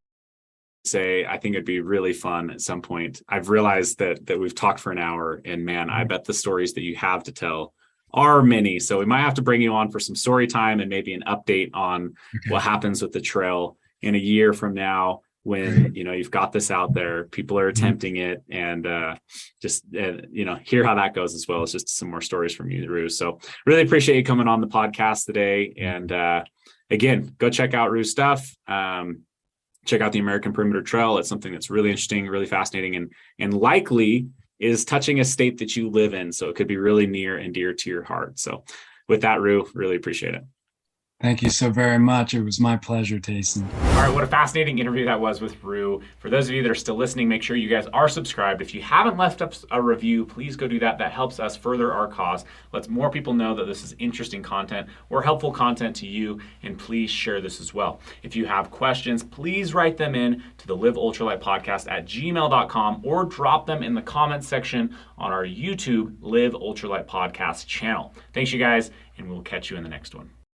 say I think it'd be really fun at some point. I've realized that we've talked for an hour, and man, I bet the stories that you have to tell are many. So we might have to bring you on for some story time and maybe an update on what happens with the trail in a year from now, when you've got this out there, people are attempting it, and hear how that goes, as well as just some more stories from you, Rue. So really appreciate you coming on the podcast today. And again, go check out Rue's stuff. Check out the American Perimeter Trail. It's something that's really interesting, really fascinating, and likely is touching a state that you live in. So it could be really near and dear to your heart. So with that, Rue, really appreciate it. Thank you so very much. It was my pleasure, Tayson. All right, what a fascinating interview that was with Rue. For those of you that are still listening, make sure you guys are subscribed. If you haven't left us a review, please go do that. That helps us further our cause, lets more people know that this is interesting content or helpful content to you, and please share this as well. If you have questions, please write them in to the Live Ultralight Podcast at gmail.com or drop them in the comments section on our YouTube Live Ultralight Podcast channel. Thanks, you guys, and we'll catch you in the next one.